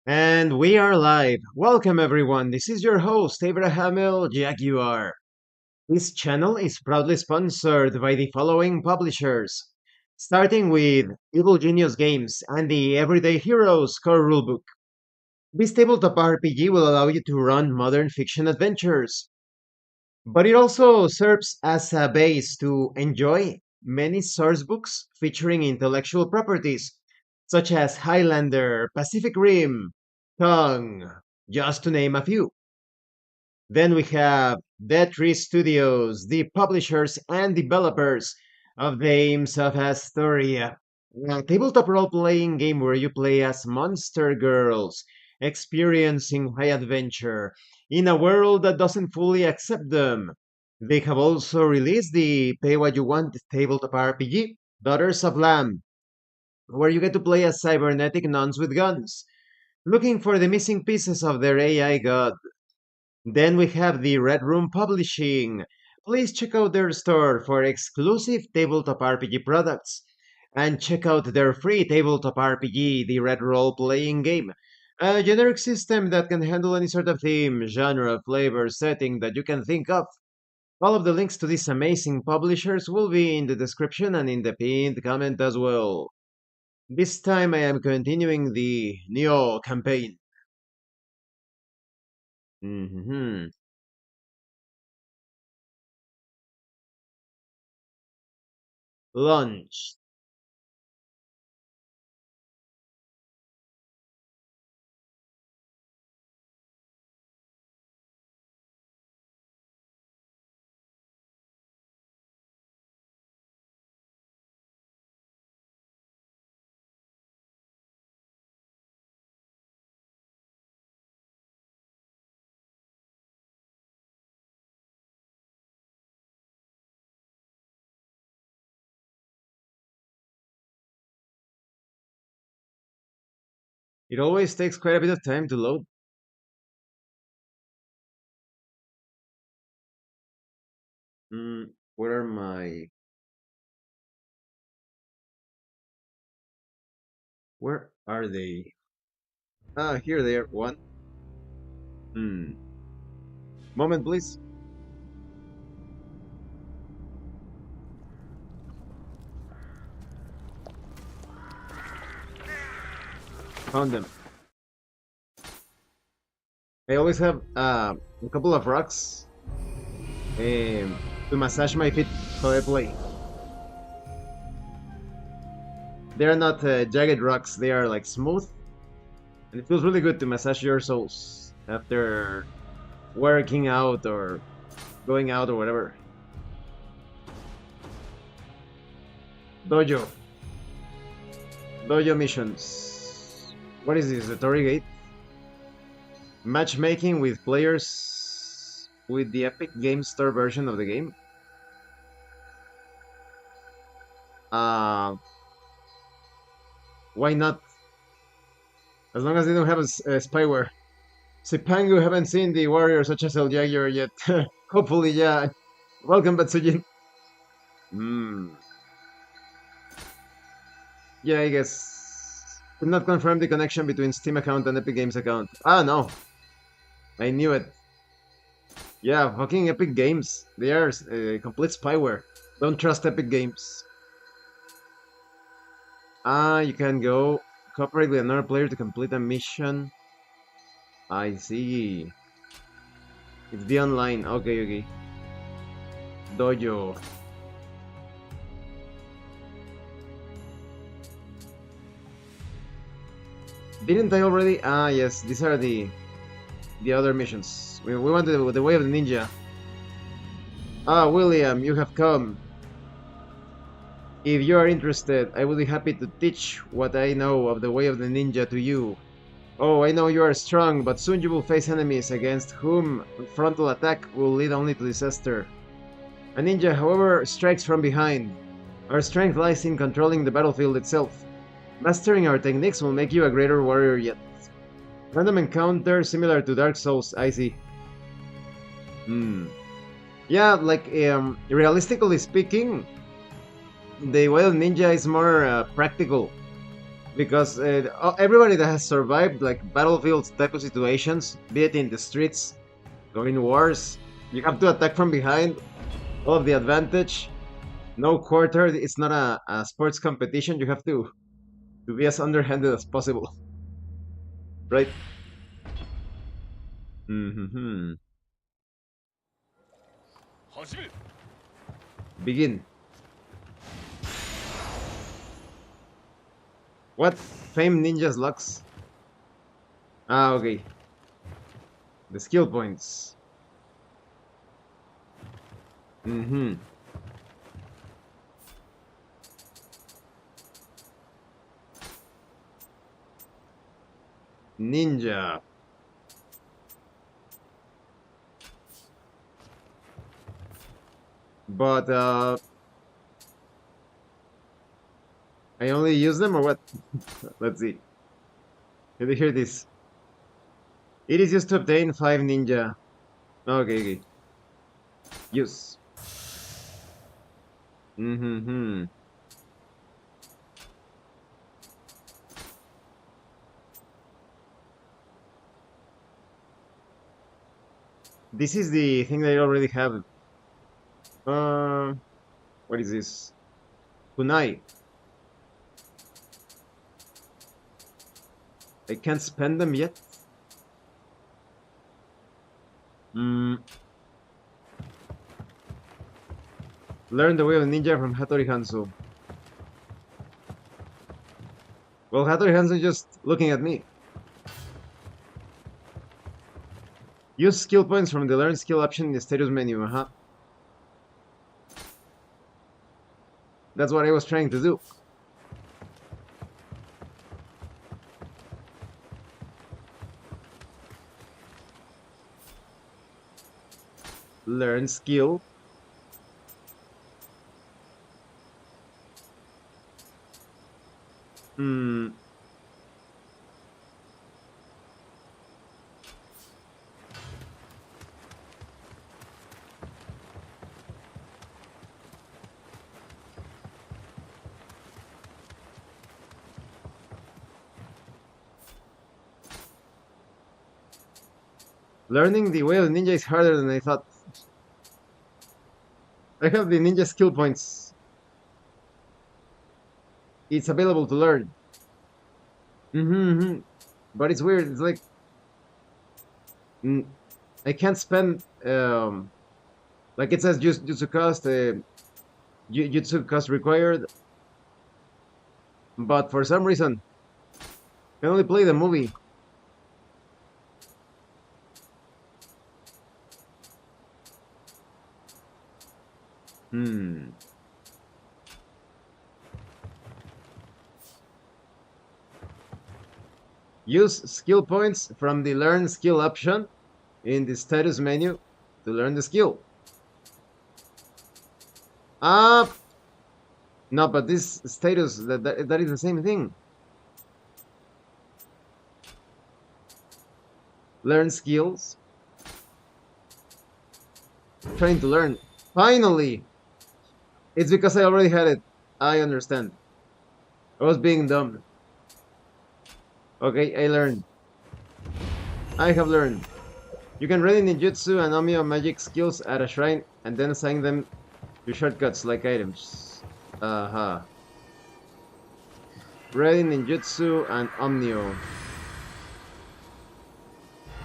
And we are live. Welcome everyone. This is your host, Abraham Jaguar. This channel is proudly sponsored by the following publishers, starting with Evil Genius Games and the Everyday Heroes core rulebook. This tabletop RPG will allow you to run modern fiction adventures, but it also serves as a base to enjoy many source books featuring intellectual properties such as Highlander, Pacific Rim, Tongue, just to name a few. Then we have Dead Tree Studios, the publishers and developers of Dames of Asstoria, a tabletop role-playing game where you play as monster girls, experiencing high adventure in a world that doesn't fully accept them. They have also released the Pay What You Want tabletop RPG, Daughters of Lamb, where you get to play as cybernetic nuns with guns, looking for the missing pieces of their AI god. Then we have the Red Room Publishing. Please check out their store for exclusive tabletop RPG products. And check out their free tabletop RPG, the Red Roleplaying Game. A generic system that can handle any sort of theme, genre, flavor, setting that you can think of. All of the links to these amazing publishers will be in the description and in the pinned comment as well. This time I am continuing the Nioh campaign. Hmm. Launch. It always takes quite a bit of time to load. Where are my... Where are they? Ah, here they are. One. Hmm. Moment, please. Found them. I always have a couple of rocks to massage my feet while I play. They are not jagged rocks, they are like smooth. And it feels really good to massage your soles after working out or going out or whatever. Dojo. Dojo missions. What is this? The Torii Gate? Matchmaking with players with the Epic Game Store version of the game. Uh, why not? As long as they don't have a spyware. Sipangu haven't seen the warrior such as El Jaguar yet. Hopefully, yeah. Welcome, Batsujin. Hmm. Yeah, I guess. Could not confirm the connection between Steam account and Epic Games account. Ah, no. I knew it. Yeah, fucking Epic Games. They are complete spyware. Don't trust Epic Games. Ah, you can go cooperate with another player to complete a mission. I see. It's the online. Okay, okay. Dojo. Didn't I already? Ah, yes. These are the other missions. We want the way of the ninja. Ah, William, you have come. If you are interested, I will be happy to teach what I know of the way of the ninja to you. Oh, I know you are strong, but soon you will face enemies against whom frontal attack will lead only to disaster. A ninja, however, strikes from behind. Our strength lies in controlling the battlefield itself. Mastering our techniques will make you a greater warrior yet. Random encounter similar to Dark Souls, I see. Yeah, like, realistically speaking, the Wild Ninja is more practical. Because everybody that has survived like battlefield type of situations, be it in the streets or in wars, you have to attack from behind, all of the advantage, no quarter. It's not a sports competition. You have to be as underhanded as possible, right? Mm-hmm. Begin. What? Fame ninjas locks? Ah, okay. The skill points. Mm-hmm. Ninja. But I only use them or what? Let's see. Did you hear this? It is used to obtain 5 ninja. Okay, okay. Use. Mm-hmm. This is the thing that I already have. Uh, what is this? Kunai. I can't spend them yet. Mm. Learn the way of ninja from Hattori Hanzo. Well, Hattori Hanzo is just looking at me. Use skill points from the learn skill option in the status menu. That's what I was trying to do. Learn skill. Hmm. Learning the way of ninja is harder than I thought. I have the ninja skill points. It's available to learn. Mm-hmm. But it's weird. It's like I can't spend like it says jutsu cost jutsu cost required, but for some reason I can only play the movie. Hmm. Use skill points from the learn skill option in the status menu to learn the skill. Ah, no, but this status that is the same thing. Learn skills. Trying to learn. Finally, it's because I already had it. I understand. I was being dumb. Okay, I learned. I have learned. You can ready ninjutsu and omio magic skills at a shrine and then assign them to shortcuts like items. Aha. Ready ninjutsu and omnio.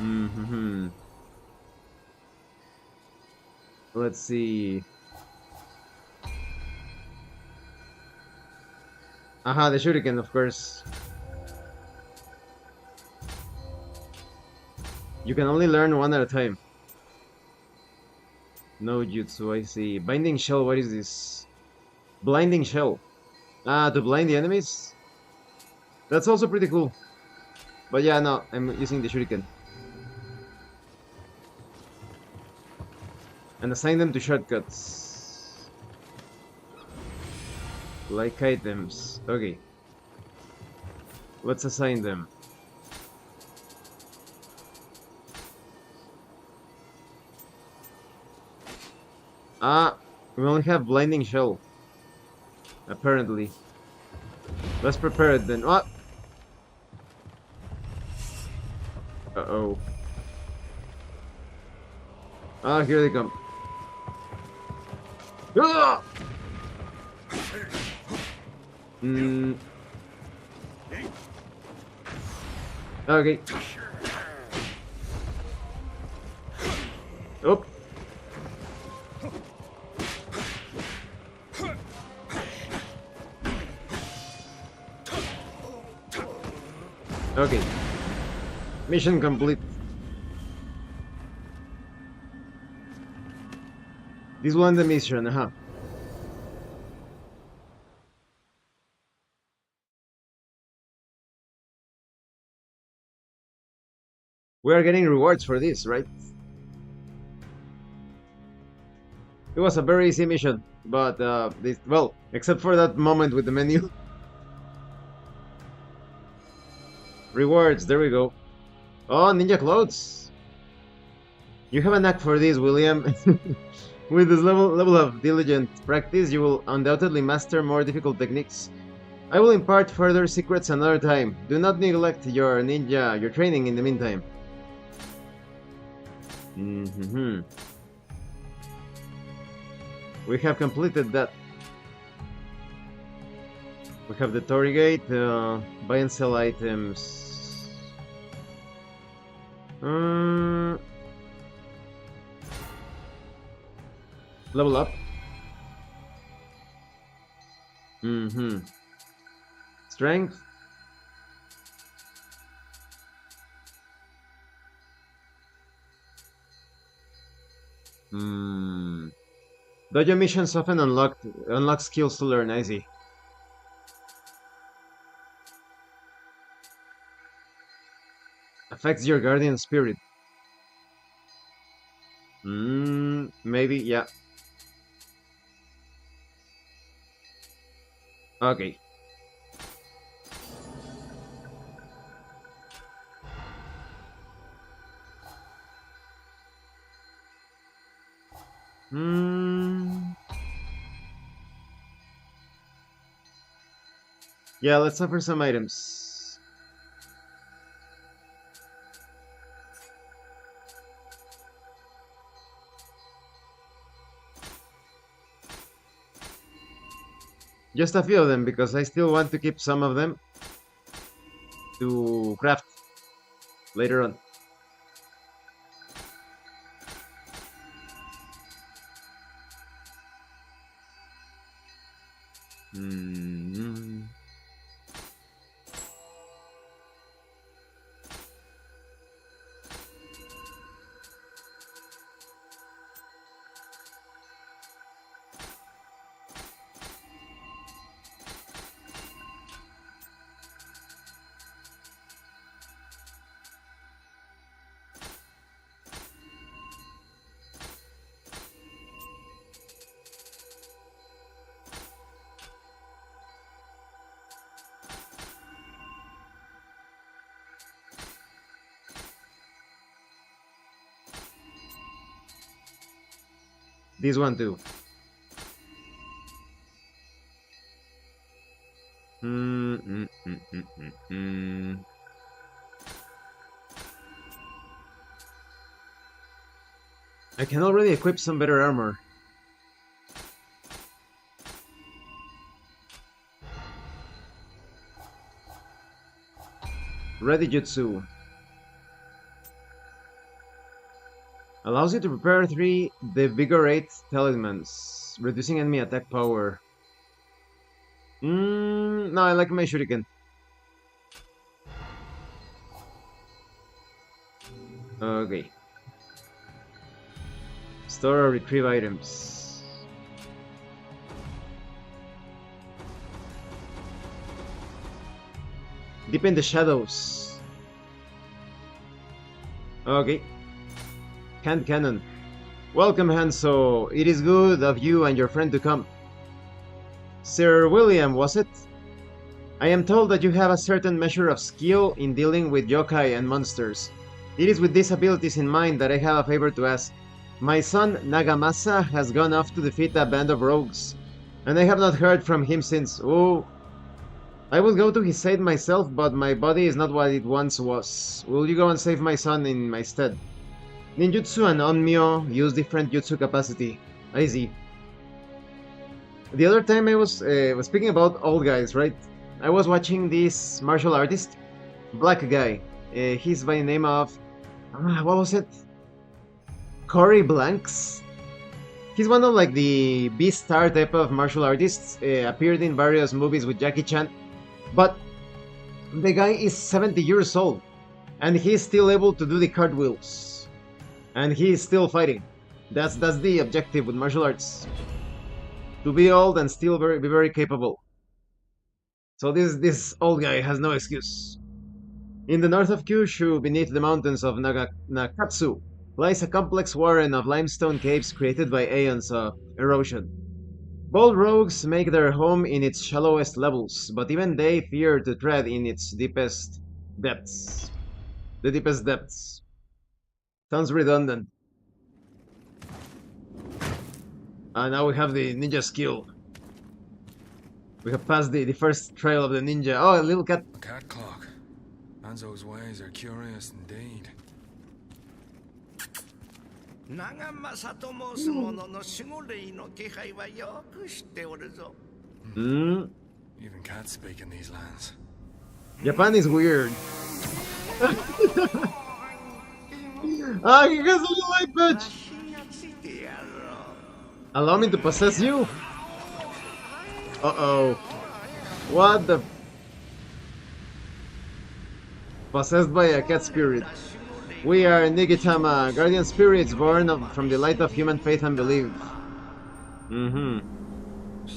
Mm-hmm. Let's see. Aha, the shuriken, of course. You can only learn one at a time. No jutsu, I see. Binding shell, what is this? Blinding shell. Ah, to blind the enemies? That's also pretty cool. But yeah, no, I'm using the shuriken. And assign them to shortcuts. Like items. Okay. Let's assign them. Ah, we only have blinding shell. Apparently. Let's prepare it then. What? Uh-oh. Ah, here they come. Ah! Okay. Oh. Okay. Mission complete. This one the mission, We are getting rewards for this, right? It was a very easy mission, but well, except for that moment with the menu. Rewards, there we go. Oh, ninja clothes. You have a knack for this, William. With this level of diligent practice, you will undoubtedly master more difficult techniques. I will impart further secrets another time. Do not neglect your training in the meantime. We have completed that. We have the Torii Gate, buy and sell items. Level up. Strength. Dojo missions often unlock skills to learn. I see. Affects your guardian spirit. Maybe, yeah. Okay. Yeah, let's offer some items. Just a few of them, because I still want to keep some of them to craft later on. This one too. I can already equip some better armor. Ready Jutsu. Allows you to prepare 3 Devigorate Talismans, reducing enemy attack power. No, I like my shuriken. Okay. Store or retrieve items. Deep in the shadows. Okay. Hand cannon. Welcome, Hanso. It is good of you and your friend to come. Sir William, was it? I am told that you have a certain measure of skill in dealing with yokai and monsters. It is with these abilities in mind that I have a favor to ask. My son Nagamasa has gone off to defeat a band of rogues, and I have not heard from him since. Oh. I will go to his side myself, but my body is not what it once was. Will you go and save my son in my stead? Ninjutsu and Onmyo use different jutsu capacity. I see. The other time I was speaking about old guys, right? I was watching this martial artist, black guy. He's by the name of... what was it? Cory Blanks? He's one of like the B-star type of martial artists, appeared in various movies with Jackie Chan, but the guy is 70 years old, and he's still able to do the cartwheels, and he's still fighting. That's the objective with martial arts, to be old and still be very capable. So this old guy has no excuse. In the north of Kyushu, beneath the mountains of Nakatsu, lies a complex warren of limestone caves created by aeons of erosion. Bold rogues make their home in its shallowest levels, but even they fear to tread in its deepest depths. The deepest depths. Sounds redundant. And now we have the ninja skill. We have passed the first trail of the ninja. Oh, a little cat. A cat clock. Hanzo's ways are curious indeed. Even cats speak in these lands. Japan is weird. Ah, he has a little eye patch! Allow me to possess you? Uh-oh. What the... Possessed by a cat spirit. We are Nigitama, guardian spirits born from the light of human faith and belief.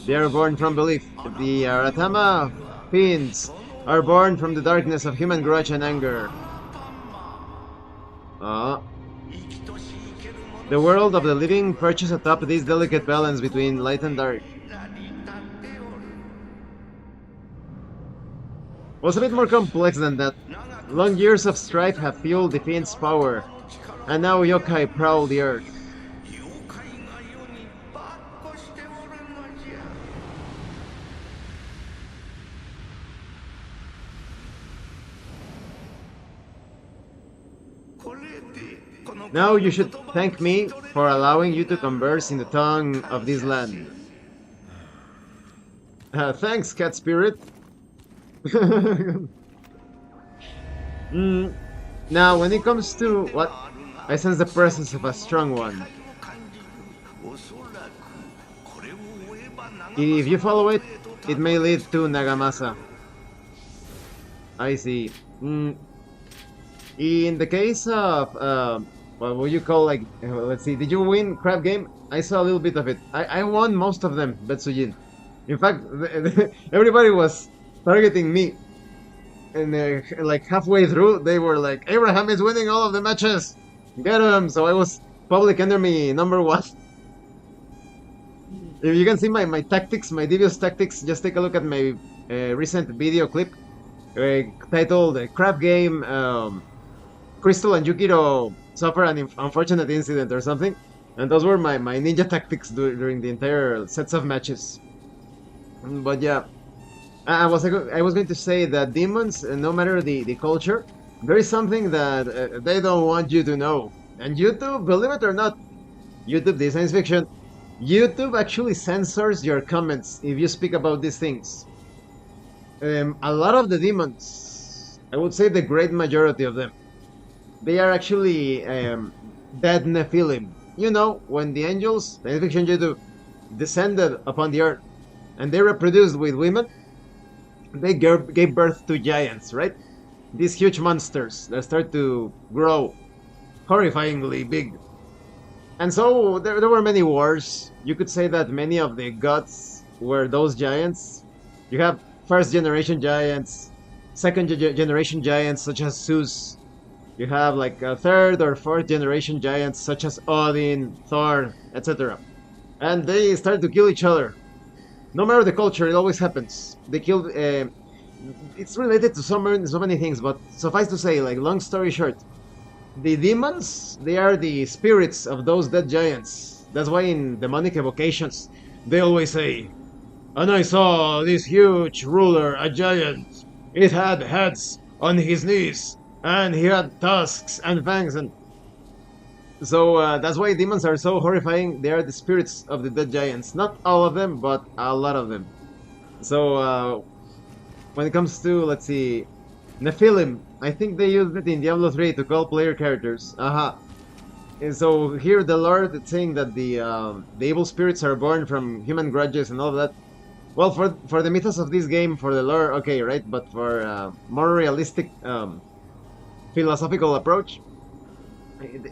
They are born from belief. The Aratama fiends are born from the darkness of human grudge and anger. The world of the living perches atop this delicate balance between light and dark. Was a bit more complex than that. Long years of strife have fueled the fiend's power, and now yokai prowl the earth. Now you should thank me for allowing you to converse in the tongue of this land. Thanks, cat spirit. Now, when it comes to what, I sense the presence of a strong one. If you follow it, it may lead to Nagamasa. I see. In the case of, what would you call, like, let's see, did you win Crab Game? I saw a little bit of it. I won most of them, Betsujin. In fact, everybody was targeting me. And like halfway through, they were like, Abraham is winning all of the matches! Get him! So I was public enemy number 1. If you can see my tactics, my devious tactics, just take a look at my recent video clip titled Crab Game, Crystal and Yukiro suffer an unfortunate incident or something. And those were my ninja tactics during the entire sets of matches. But yeah. I was going to say that demons, no matter the culture, there is something that they don't want you to know. And YouTube, believe it or not, YouTube, the science fiction, YouTube actually censors your comments if you speak about these things. A lot of the demons, I would say the great majority of them, they are actually dead Nephilim. You know, when the angels, science fiction YouTube, descended upon the earth and they reproduced with women, they gave birth to giants, right? These huge monsters that start to grow horrifyingly big. And so there were many wars. You could say that many of the gods were those giants. You have first generation giants, second generation giants such as Zeus. You have like a third or fourth generation giants such as Odin, Thor, etc. And they started to kill each other. No matter the culture, it always happens. They killed... it's related to so many things, but suffice to say, like, long story short, the demons, they are the spirits of those dead giants. That's why in demonic evocations, they always say, And I saw this huge ruler, a giant. It had heads on his knees, and he had tusks and fangs, and so that's why demons are so horrifying. They are the spirits of the dead giants. Not all of them, but a lot of them. So when it comes to, let's see, Nephilim, I think they used it in Diablo 3 to call player characters. Aha. And so here the Lord is saying that the evil spirits are born from human grudges and all of that. Well, for the mythos of this game, for the lore, okay, right? But for more realistic philosophical approach,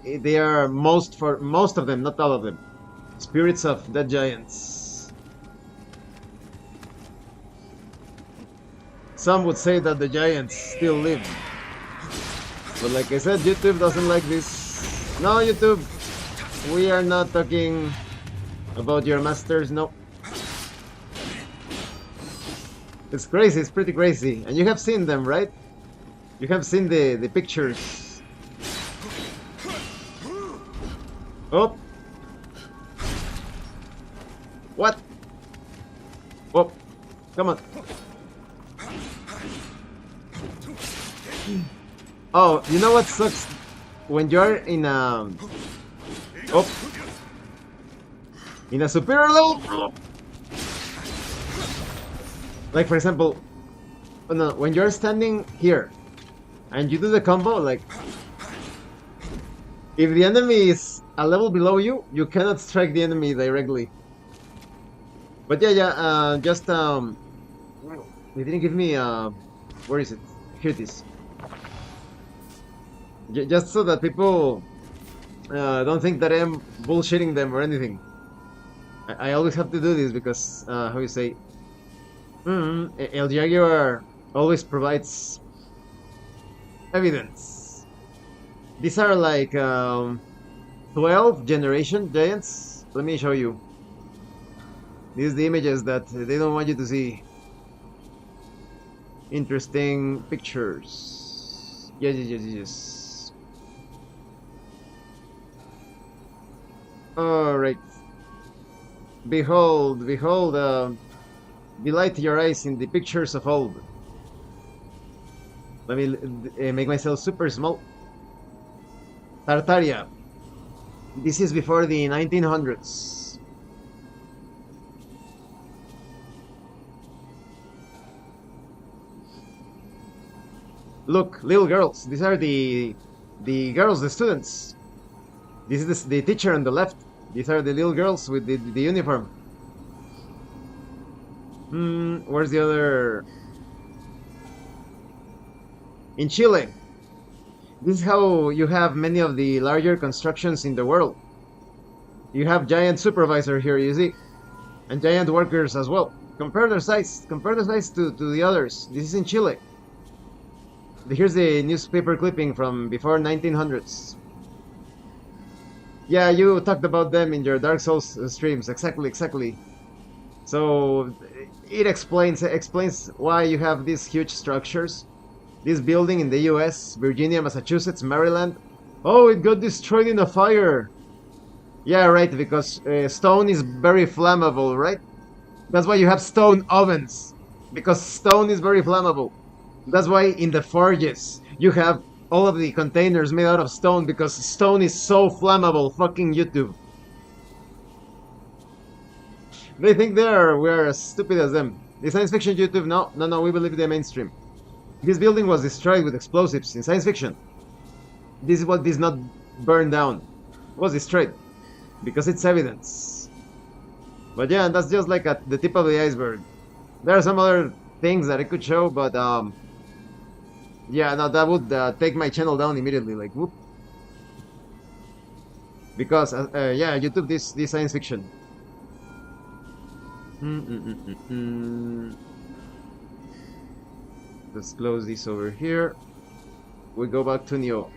they are for most of them, not all of them, spirits of dead giants. Some would say that the giants still live, but like I said, YouTube doesn't like this. No, YouTube, we are not talking about your masters. No. It's crazy, it's pretty crazy. And you have seen them, right? You have seen the pictures. Oh! What? Oh! Come on. Oh, you know what sucks? When you're in a... Oh! In a superior level... Like, for example, oh no, when you're standing here and you do the combo, like, if the enemy is a level below you, you cannot strike the enemy directly. But yeah, just, they didn't give me, where is it? Here it is. Just so that people don't think that I'm bullshitting them or anything. I always have to do this because, how you say, El Jaguar always provides evidence. These are like 12 generation giants. Let me show you. These are the images that they don't want you to see. Interesting pictures. Yes. Alright. Behold, delight your eyes in the pictures of old. Let me make myself super small. Tartaria. This is before the 1900s. Look, little girls. These are the girls, the students. This is the teacher on the left. These are the little girls with the uniform. Where's the other? In Chile. This is how you have many of the larger constructions in the world. You have giant supervisor here, you see, and giant workers as well. Compare their size to the others. This is in Chile. Here's the newspaper clipping from before 1900s. Yeah, you talked about them in your Dark Souls streams. Exactly. So it explains why you have these huge structures. This building in the US, Virginia, Massachusetts, Maryland. Oh, it got destroyed in a fire. Yeah, right, because stone is very flammable, right? That's why you have stone ovens, because stone is very flammable. That's why in the forges you have all of the containers made out of stone, because stone is so flammable. Fucking YouTube. They think we're as stupid as them. The science fiction YouTube, no, we believe the mainstream. This building was destroyed with explosives in science fiction. This is what is not burned down. It was destroyed. Because it's evidence. But yeah, that's just like the tip of the iceberg. There are some other things that I could show, but yeah, no, that would take my channel down immediately, like whoop. Because yeah, YouTube this science fiction. Let's close this over here. We go back to Nioh.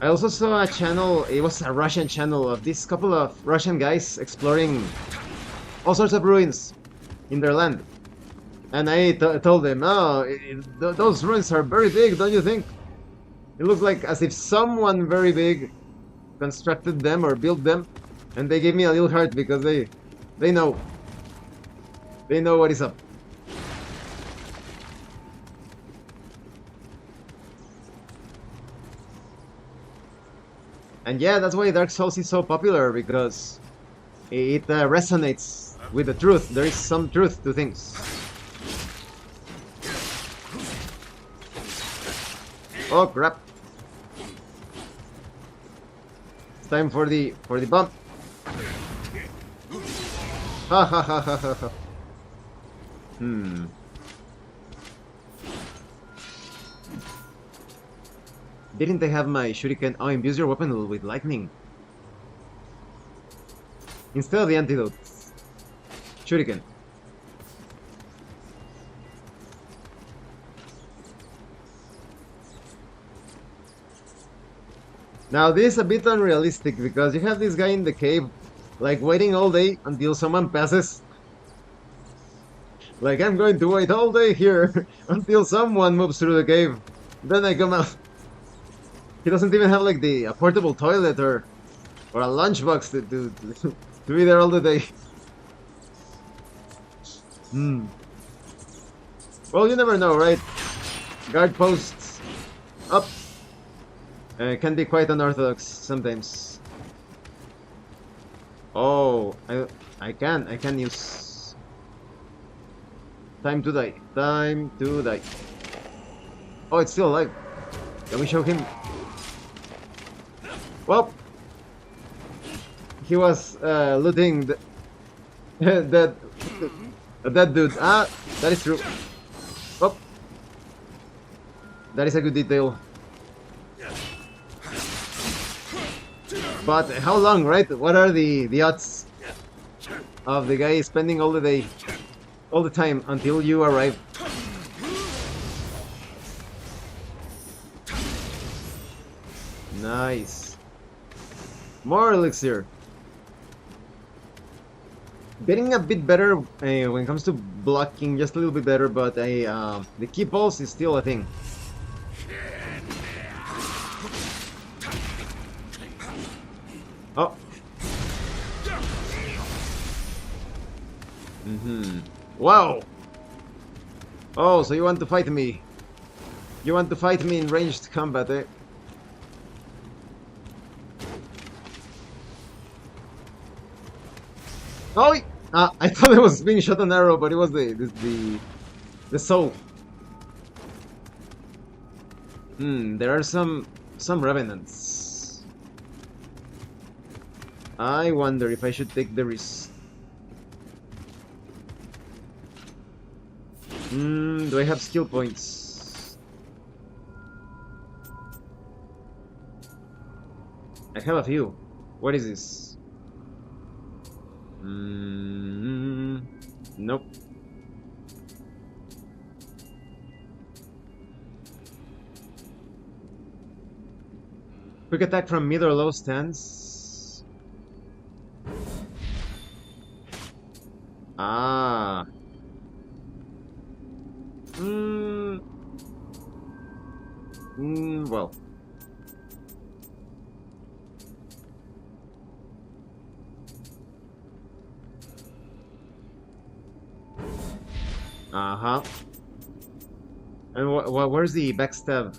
I also saw a channel, it was a Russian channel, of this couple of Russian guys exploring all sorts of ruins in their land. And I told them, oh, those ruins are very big, don't you think? It looks like as if someone very big constructed them or built them, and they gave me a little heart because they know they know what is up. And yeah, that's why Dark Souls is so popular, because it resonates with the truth. There is some truth to things. Oh crap! It's time for the bump. Ha ha ha ha ha. Hmm. Didn't I have my shuriken? Oh, imbue your weapon with lightning. Instead of the antidote. Shuriken. Now this is a bit unrealistic because you have this guy in the cave, like waiting all day until someone passes. Like, I'm going to wait all day here until someone moves through the cave. Then I come out. He doesn't even have like a portable toilet or a lunchbox to be there all the day. Hmm. Well, you never know, right? Guard posts up can be quite unorthodox sometimes. Oh, I can use time to die. Time to die. Oh, it's still alive. Can we show him? Well, he was looting that dude. Ah, that is true. Oh, that is a good detail. But how long, right? What are the odds of the guy spending all the day, all the time until you arrive? Nice. More elixir. Getting a bit better when it comes to blocking, just a little bit better, but the key pulse is still a thing. Oh. Wow. Oh, so you want to fight me? You want to fight me in ranged combat, eh? Oh, I thought it was being shot an arrow, but it was the soul. There are some revenants. I wonder if I should take the risk. Do I have skill points? I have a few. What is this? Nope. Quick attack from mid or low stance. Ah. Well. Uh-huh. And where's the backstab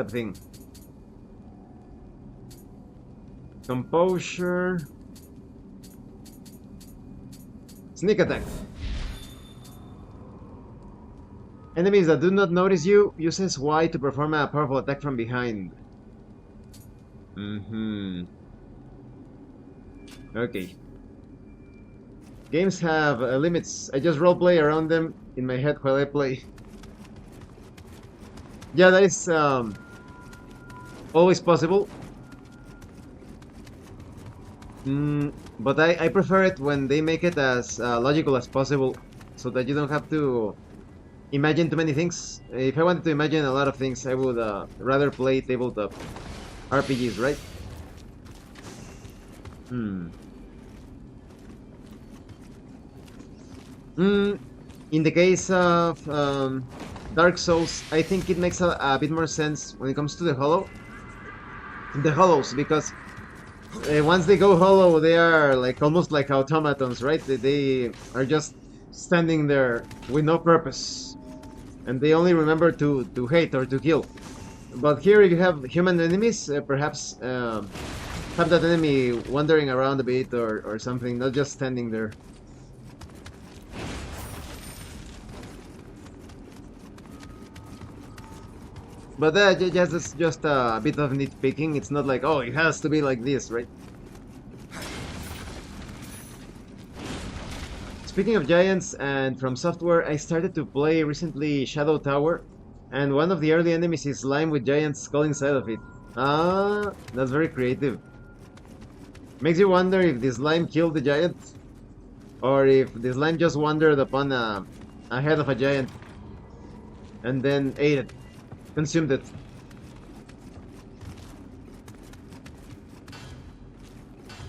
thing? Composure. Sneak attack. Enemies that do not notice you uses Y to perform a powerful attack from behind. Okay. Games have limits. I just roleplay around them in my head while I play. Yeah, that is always possible. But I prefer it when they make it as logical as possible, so that you don't have to imagine too many things. If I wanted to imagine a lot of things, I would rather play tabletop RPGs, right? In the case of Dark Souls, I think it makes a bit more sense when it comes to the hollows, because once they go hollow, they are like almost like automatons, right? They are just standing there with no purpose, and they only remember to hate or to kill. But here you have human enemies, perhaps have that enemy wandering around a bit or something, not just standing there. But that's just a bit of nitpicking. It's not like, oh, it has to be like this, right? Speaking of giants and from software, I started to play recently Shadow Tower, and one of the early enemies is slime with giant skull inside of it. Ah, that's very creative. Makes you wonder if the slime killed the giant, or if the slime just wandered upon a head of a giant and then ate it, consumed it.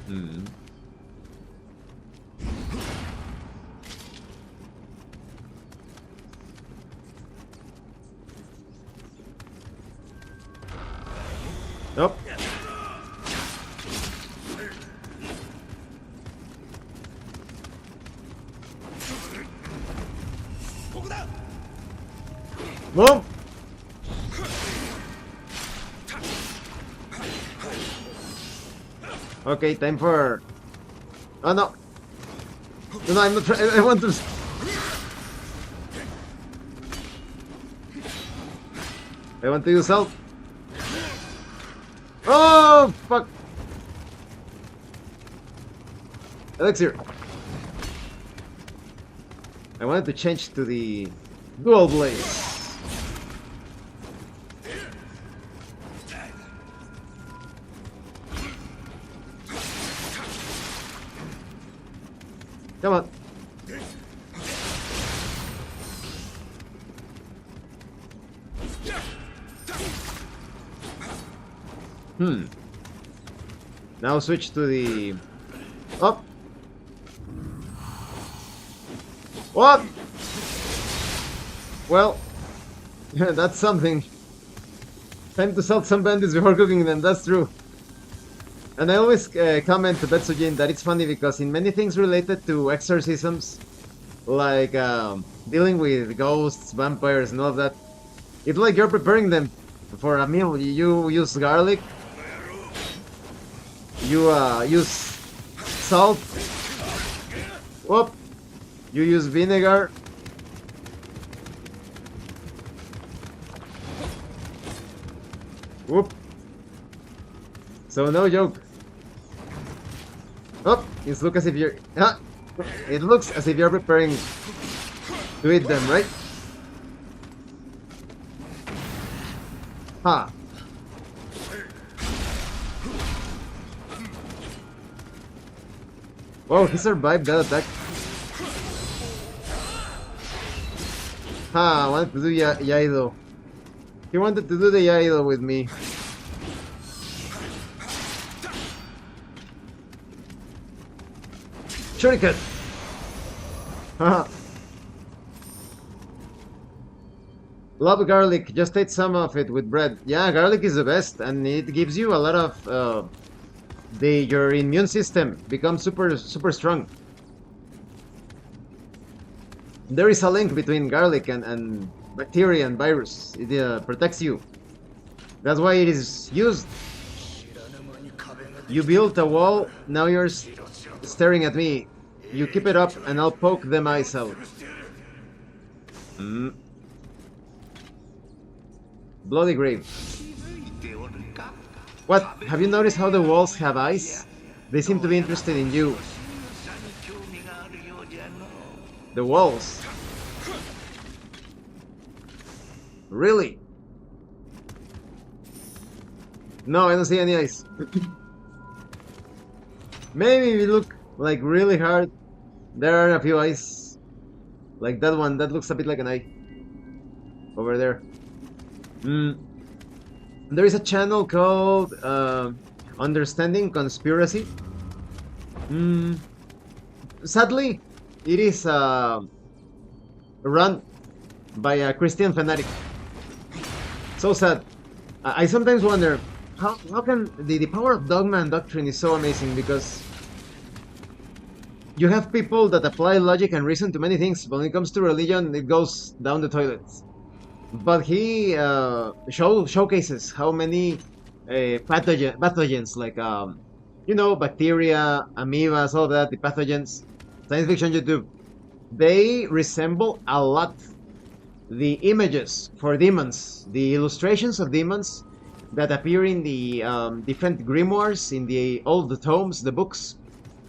Hmm. Nope. Boom! Okay, time for... Oh no! No, I'm not trying. I want to... I want to use help. Oh, fuck! Elixir! I wanted to change to the dual blaze. Come on. Now switch to the... Oh! What? Well, that's something. Time to salt some bandits before cooking them, that's true. And I always comment to Betsujin that it's funny because in many things related to exorcisms, like dealing with ghosts, vampires, and all of that, it's like you're preparing them for a meal. You use garlic, you use salt, whoop, you use vinegar, whoop. So no joke. Oh, it looks as if you're... it looks as if you're preparing to eat them, right? Ha! Whoa, he survived that attack. Ha, I wanted to do Yaido. He wanted to do the Yaido with me. Shuriken! Haha. Love garlic, just ate some of it with bread. Yeah, garlic is the best, and it gives you a lot of your immune system becomes super strong. There is a link between garlic and bacteria and virus. It protects you. That's why it is used. You built a wall, now you're staring at me. You keep it up and I'll poke them eyes out. Bloody grave. What? Have you noticed how the walls have eyes? They seem to be interested in you. The walls. Really? No, I don't see any eyes. Maybe if you look like really hard, there are a few eyes. Like that one, that looks a bit like an eye. Over there. There is a channel called Understanding Conspiracy. Sadly, it is run by a Christian fanatic. So sad. I sometimes wonder how can the power of dogma and doctrine is so amazing, because you have people that apply logic and reason to many things. When it comes to religion, it goes down the toilet. But he showcases how many pathogens, like bacteria, amoebas, all that, the pathogens. Science fiction YouTube, they resemble a lot the images for demons, the illustrations of demons that appear in the different grimoires, in the old tomes, the books.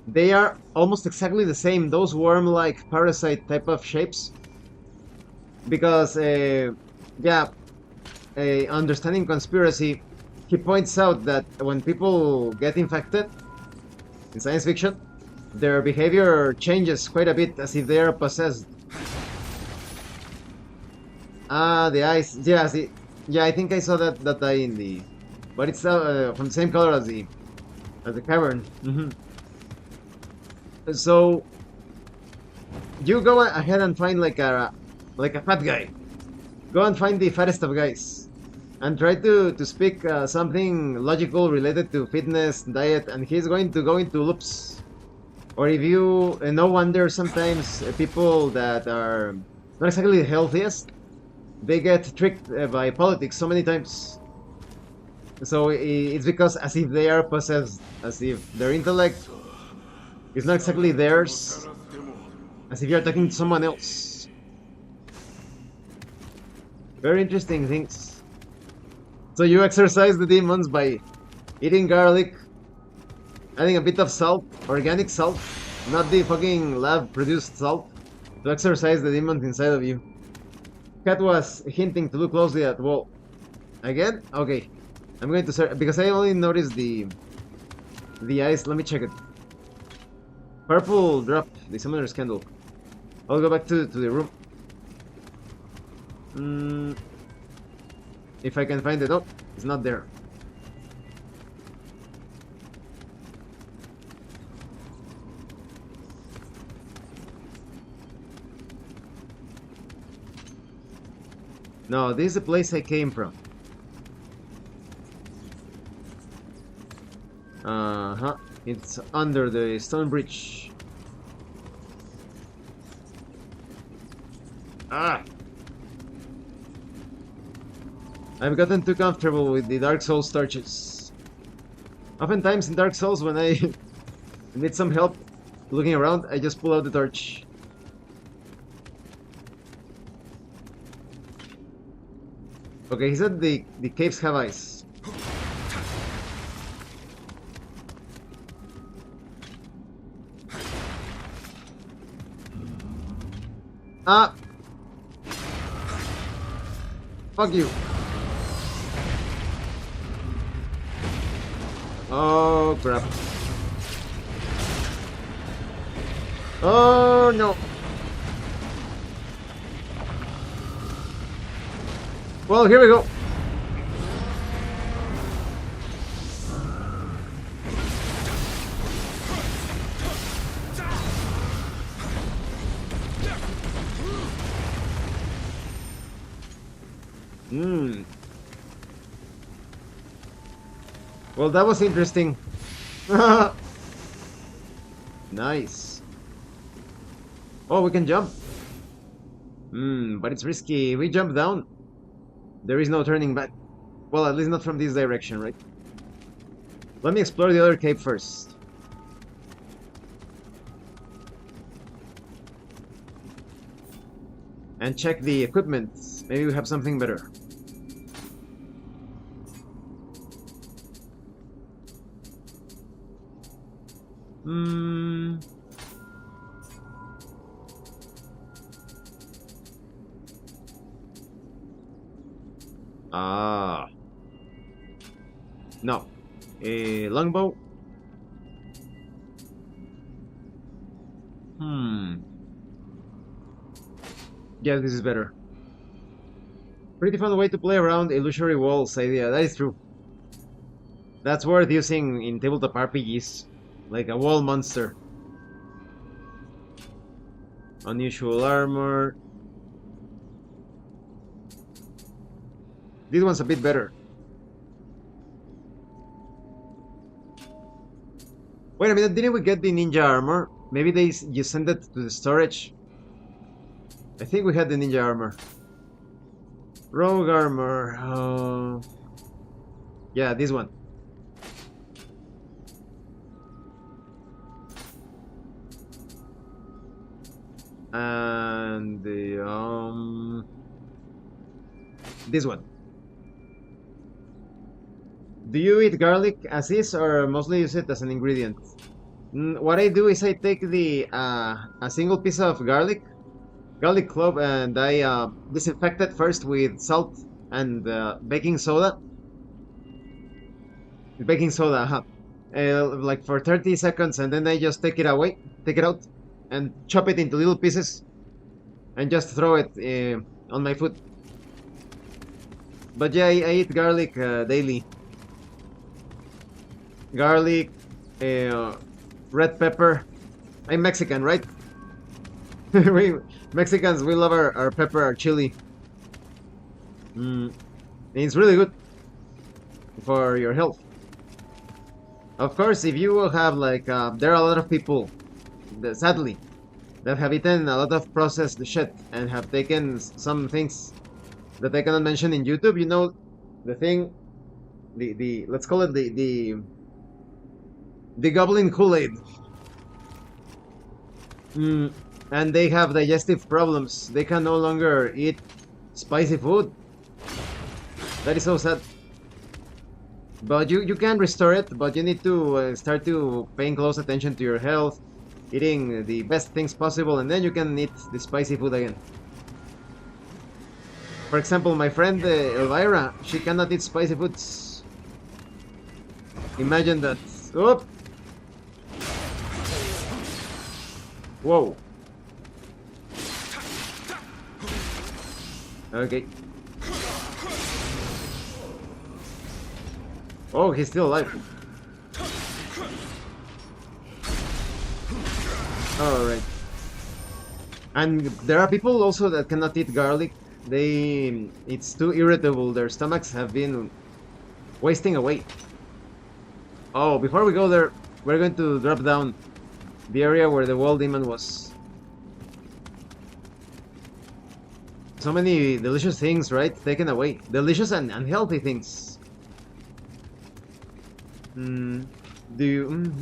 They are almost exactly the same, those worm-like parasite type of shapes. Because, yeah, understanding conspiracy, he points out that when people get infected in science fiction, their behavior changes quite a bit, as if they are possessed. Ah, the eyes. Yeah, see, yeah, I think I saw that eye in the, but it's from the same color as the cavern. So you go ahead and find like a fat guy. Go and find the fattest of guys, and try to speak something logical related to fitness, diet, and he's going to go into loops. Or if you, no wonder sometimes people that are not exactly the healthiest, they get tricked by politics so many times. So it's because as if they are possessed, as if their intellect is not exactly theirs, as if you're talking to someone else. Very interesting things. So you exercise the demons by eating garlic, adding a bit of salt, organic salt, not the fucking lab-produced salt, to exercise the demons inside of you. Cat was hinting to look closely at wall. Again? Okay. I'm going to search, because I only noticed the eyes. Let me check it. Purple drop, the summoner's candle. I'll go back to the room. If I can find it. Oh, it's not there. No, this is the place I came from. Uh-huh. It's under the stone bridge. Ah! I've gotten too comfortable with the Dark Souls torches. Oftentimes in Dark Souls, when I need some help looking around, I just pull out the torch. Okay, he said the caves have ice. Ah! Fuck you. Oh crap. Oh no. Well, here we go. Well, that was interesting. Nice. Oh, we can jump. But it's risky. We jump down. There is no turning back. Well, at least not from this direction, right? Let me explore the other cave first. And check the equipment. Maybe we have something better. Ah. No. A longbow. Yeah, this is better. Pretty fun way to play around illusory walls idea. That is true. That's worth using in tabletop RPGs. Like a wall monster. Unusual armor. This one's a bit better. Wait a minute, didn't we get the ninja armor? Maybe they just sent it to the storage. I think we had the ninja armor. Rogue armor. Yeah, this one. And the this one. Do you eat garlic as is or mostly use it as an ingredient? What I do is I take the a single piece of garlic clove, and I disinfect it first with salt and baking soda. Baking soda, huh? Like for 30 seconds, and then I just take it out, and chop it into little pieces, and just throw it on my food. But yeah, I eat garlic daily. Garlic, red pepper. I'm Mexican, right? we Mexicans, we love our pepper, our chili. It's really good for your health. Of course, if you have like, there are a lot of people, that, sadly, that have eaten a lot of processed shit and have taken some things that I cannot mention in YouTube. You know, the thing, the let's call it the Goblin Kool-Aid. And they have digestive problems. They can no longer eat spicy food. That is so sad. But you can restore it, but you need to start to paying close attention to your health, eating the best things possible, and then you can eat the spicy food again. For example, my friend Elvira, she cannot eat spicy foods. Imagine that. Oop! Whoa. Okay. Oh, he's still alive. Alright. And there are people also that cannot eat garlic. It's too irritable. Their stomachs have been wasting away. Oh, before we go there, we're going to drop down the area where the wall demon was. So many delicious things, right? Taken away. Delicious and unhealthy things. Do you...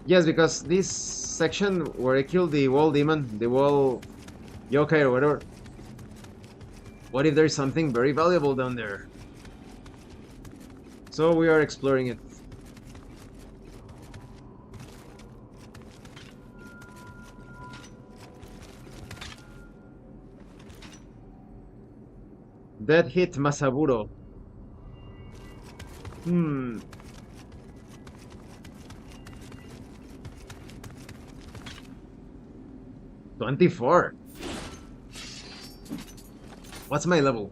Yes, because this section where I killed the wall demon, the wall yokai or whatever. What if there's something very valuable down there? So we are exploring it. Dead hit Masaburo. 24. What's my level?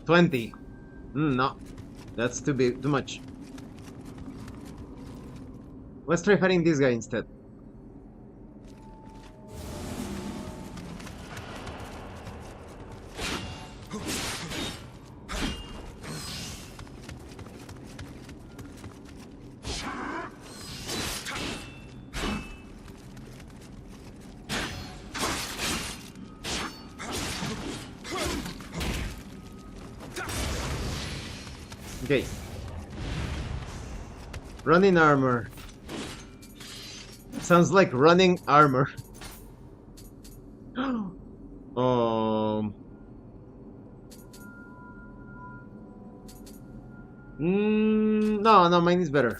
$20. No, that's too big, too much. Let's try fighting this guy instead. Okay. Running armor. Sounds like running armor. No, mine is better.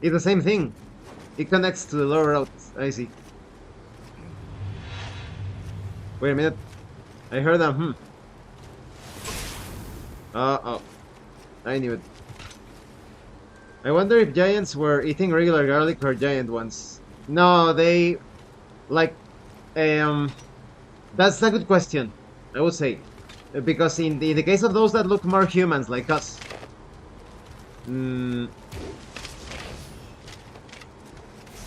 It's the same thing. It connects to the lower route. I see. Wait a minute. I heard them. Oh. I knew it. I wonder if giants were eating regular garlic or giant ones. No, they Like, um, that's a good question, I would say. Because in the case of those that look more humans, like us, mm,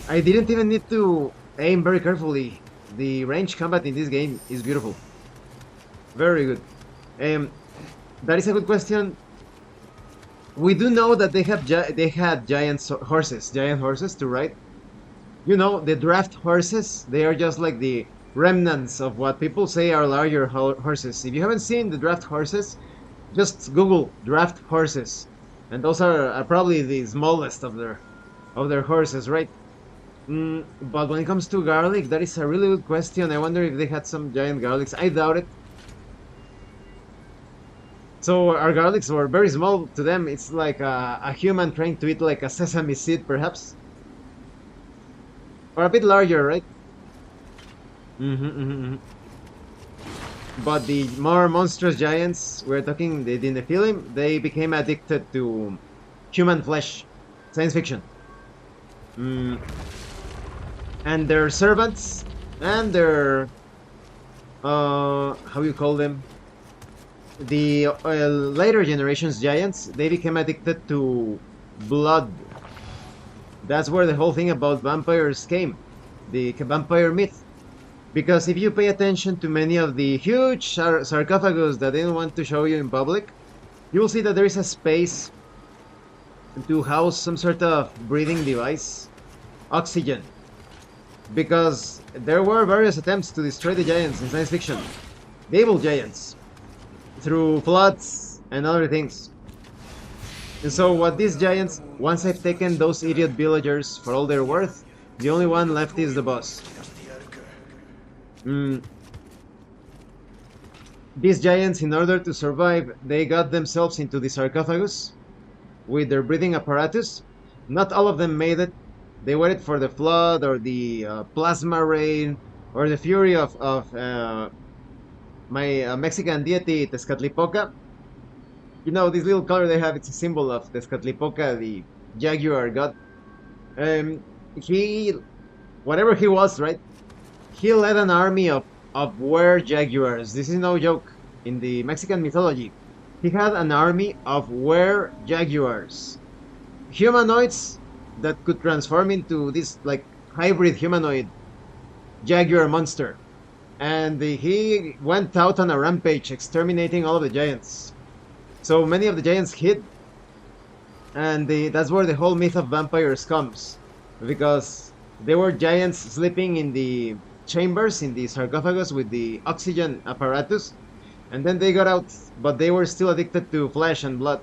I didn't even need to aim very carefully. The range combat in this game is beautiful. Very good. Um, that is a good question. We do know that they had giant horses to ride. You know, the draft horses, they are just like the remnants of what people say are larger horses. If you haven't seen the draft horses, just Google draft horses, and those are probably the smallest of their horses, right? But when it comes to garlic, that is a really good question. I wonder if they had some giant garlics. I doubt it. So our garlics were very small to them. It's like a human trying to eat like a sesame seed, perhaps, or a bit larger, right? Mm-hmm. But the more monstrous giants, we're talking in the film, they became addicted to human flesh, science fiction. Mm, and their servants and their how you call them, the later generations giants, they became addicted to blood. That's where the whole thing about vampires came, the vampire myth. Because if you pay attention to many of the huge sarcophagus that they don't want to show you in public, you will see that there is a space to house some sort of breathing device, oxygen. Because there were various attempts to destroy the giants in science fiction, the evil giants, through floods and other things. And so what these giants, once I've taken those idiot villagers for all they're worth, the only one left is the boss. These giants, in order to survive, they got themselves into the sarcophagus with their breathing apparatus. Not all of them made it. They waited for the flood or the plasma rain or the fury of my Mexican deity, Tezcatlipoca. You know, this little color they have, it's a symbol of Tezcatlipoca, the Jaguar god. He, whatever he was, right? He led an army of were-jaguars. This is no joke. In the Mexican mythology, he had an army of were-jaguars. Humanoids that could transform into this, like, hybrid humanoid jaguar monster. And he went out on a rampage, exterminating all of the giants. So many of the giants hid, and that's where the whole myth of vampires comes. Because they were giants sleeping in the chambers, in the sarcophagus with the oxygen apparatus, and then they got out, but they were still addicted to flesh and blood.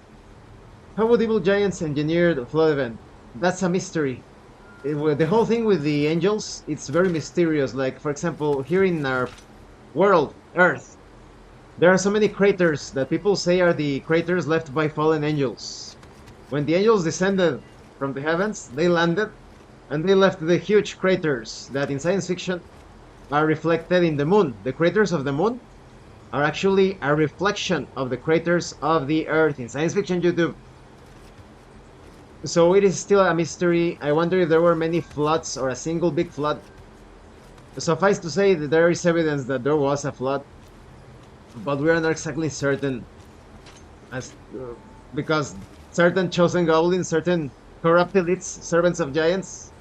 How would evil giants engineer the flood event? That's a mystery. The whole thing with the angels, it's very mysterious. Like, for example, here in our world, Earth, there are so many craters that people say are the craters left by fallen angels. When the angels descended from the heavens, they landed, and they left the huge craters that in science fiction are reflected in the moon. The craters of the moon are actually a reflection of the craters of the Earth in science fiction YouTube. So it is still a mystery. I wonder if there were many floods or a single big flood. Suffice to say that there is evidence that there was a flood, but we are not exactly certain, as because certain chosen goblins, certain corrupt elites, servants of giants,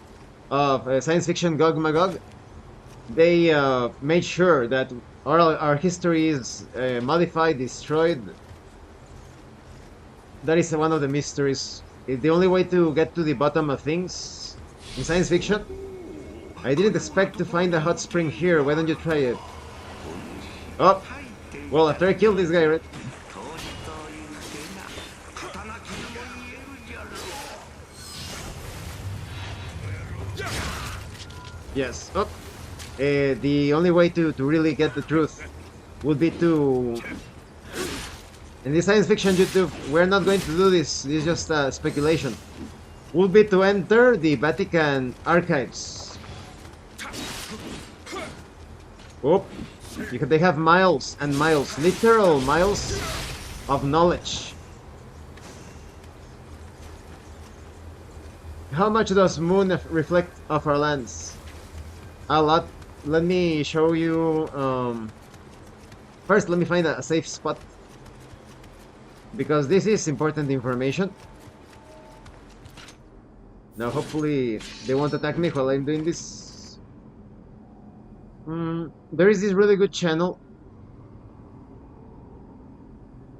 of science fiction Gog Magog, they made sure that our history is modified, destroyed. That is one of the mysteries. It's the only way to get to the bottom of things in science fiction. I didn't expect to find a hot spring here. Why don't you try it? Oh, well, after I kill this guy, right? Yes. Oh, the only way to really get the truth would be to... In this science fiction YouTube, we're not going to do this. This is just speculation. Would be to enter the Vatican archives. Oh, they have miles and miles, literal miles of knowledge. How much does moon reflect of our lands? A lot. let me show you. First, let me find a safe spot because this is important information. Now, hopefully, they won't attack me while I'm doing this. There is this really good channel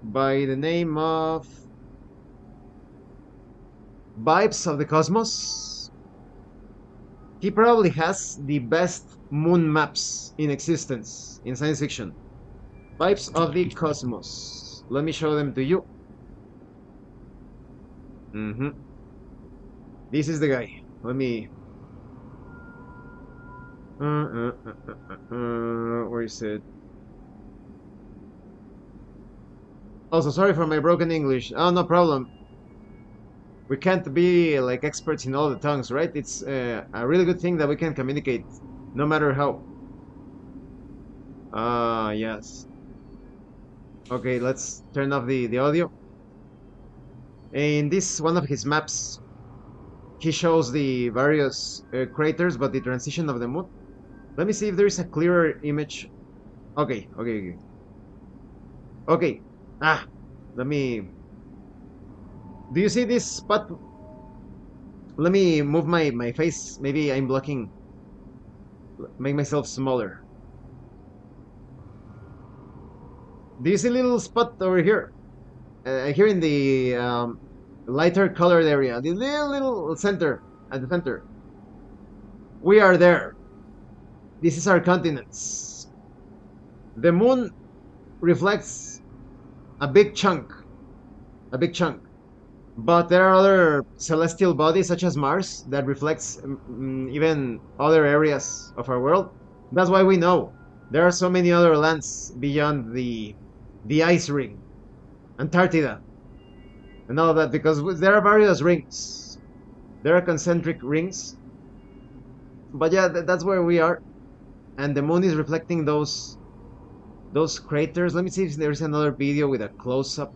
by the name of Vibes of the Cosmos. He probably has the best moon maps in existence in science fiction. Vibes of the Cosmos. Let me show them to you. This is the guy. Let me. Where is it? Also, sorry for my broken English. Oh, no problem. We can't be like experts in all the tongues, right? It's a really good thing that we can communicate, no matter how. Yes. Okay, let's turn off the audio. In this one of his maps, he shows the various craters, but the transition of the moon. Let me see if there is a clearer image. Okay. Okay. Let me. Do you see this spot? Let me move my face. Maybe I'm blocking. Make myself smaller. Do you see a little spot over here? Here in the lighter colored area, the little center at the center. We are there. This is our continents. The moon reflects a big chunk, but there are other celestial bodies such as Mars that reflects even other areas of our world. That's why we know there are so many other lands beyond the ice ring, Antarctica, and all of that, because there are various rings. There are concentric rings. But yeah, that's where we are. And the moon is reflecting those craters. Let me see if there's another video with a close-up.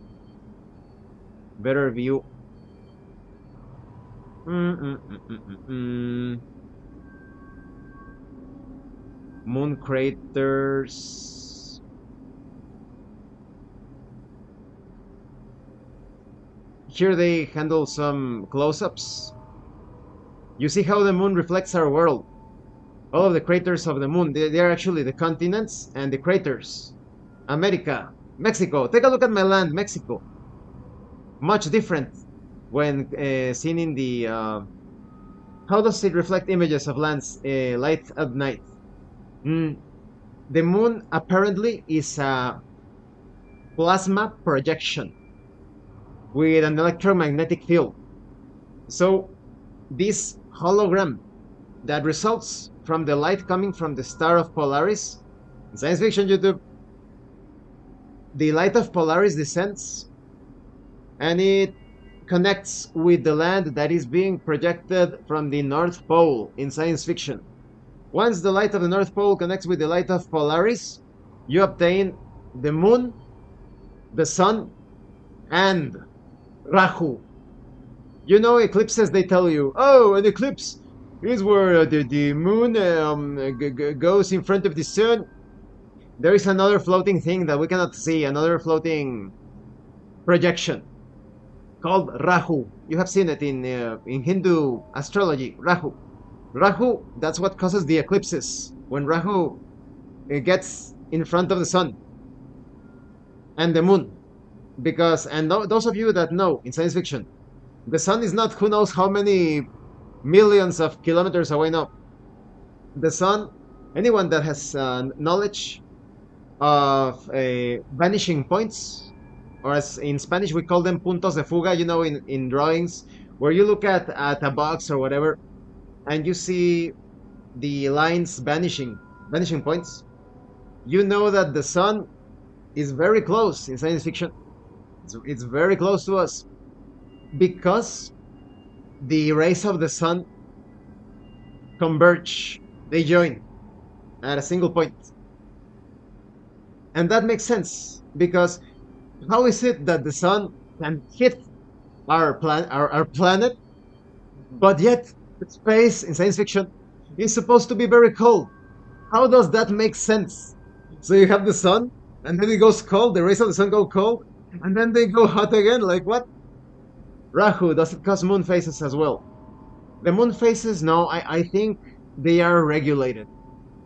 Better view. Moon craters. Here they handle some close-ups. You see how the moon reflects our world. All of the craters of the moon, they are actually the continents and the craters. America, Mexico. Take a look at my land, Mexico. Much different when seen in the... how does it reflect images of lands light at night? The moon apparently is a plasma projection with an electromagnetic field. So this hologram that results from the light coming from the star of Polaris, in science fiction YouTube, the light of Polaris descends and it connects with the land that is being projected from the North Pole in science fiction. Once the light of the North Pole connects with the light of Polaris, you obtain the moon, the sun, and Rahu. You know, eclipses, they tell you, oh, an eclipse is where the moon goes in front of the sun. There is another floating thing that we cannot see, another floating projection called Rahu. You have seen it in Hindu astrology, Rahu. Rahu, that's what causes the eclipses, when Rahu gets in front of the sun and the moon. Because, and those of you that know in science fiction, the sun is not who knows how many millions of kilometers away. No. The sun, anyone that has knowledge of vanishing points, or as in Spanish we call them puntos de fuga, you know, in drawings, where you look at a box or whatever, and you see the lines vanishing points, you know that the sun is very close in science fiction. It's very close to us, because the rays of the sun converge, they join at a single point. And that makes sense, because how is it that the sun can hit our planet, but yet space in science fiction is supposed to be very cold? How does that make sense? So you have the sun, and then it goes cold, the rays of the sun go cold, and then they go hot again? Like what? Rahu, does it cause moon phases as well? The moon phases, no, I think they are regulated.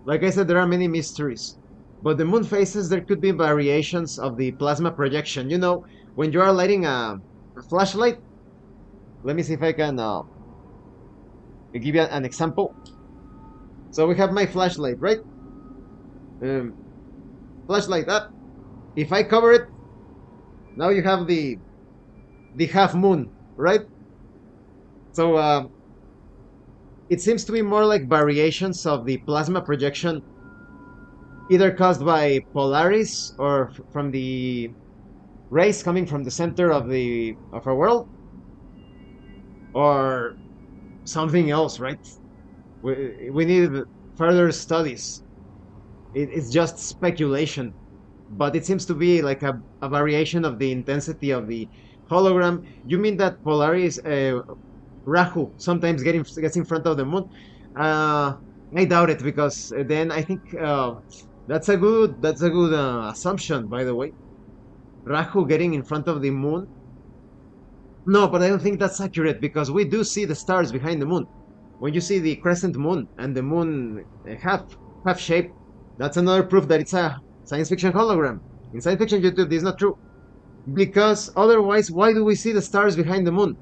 Like I said, there are many mysteries. But the moon phases, there could be variations of the plasma projection. You know, when you are lighting a flashlight, let me see if I can give you an example. So we have my flashlight, right? Um, Flashlight up. If I cover it, now you have the half moon, right? So it seems to be more like variations of the plasma projection, either caused by Polaris or from the rays coming from the center of our world, or something else, right? We need further studies. It's just speculation, but it seems to be like a variation of the intensity of the hologram. You mean that Polaris Rahu sometimes gets in front of the moon? I doubt it, because then I think that's a good assumption, by the way. Rahu getting in front of the moon. No, but I don't think that's accurate, because we do see the stars behind the moon. When you see the crescent moon and the moon half shape, that's another proof that it's a science fiction hologram. In science fiction YouTube, this is not true, because otherwise, why do we see the stars behind the moon?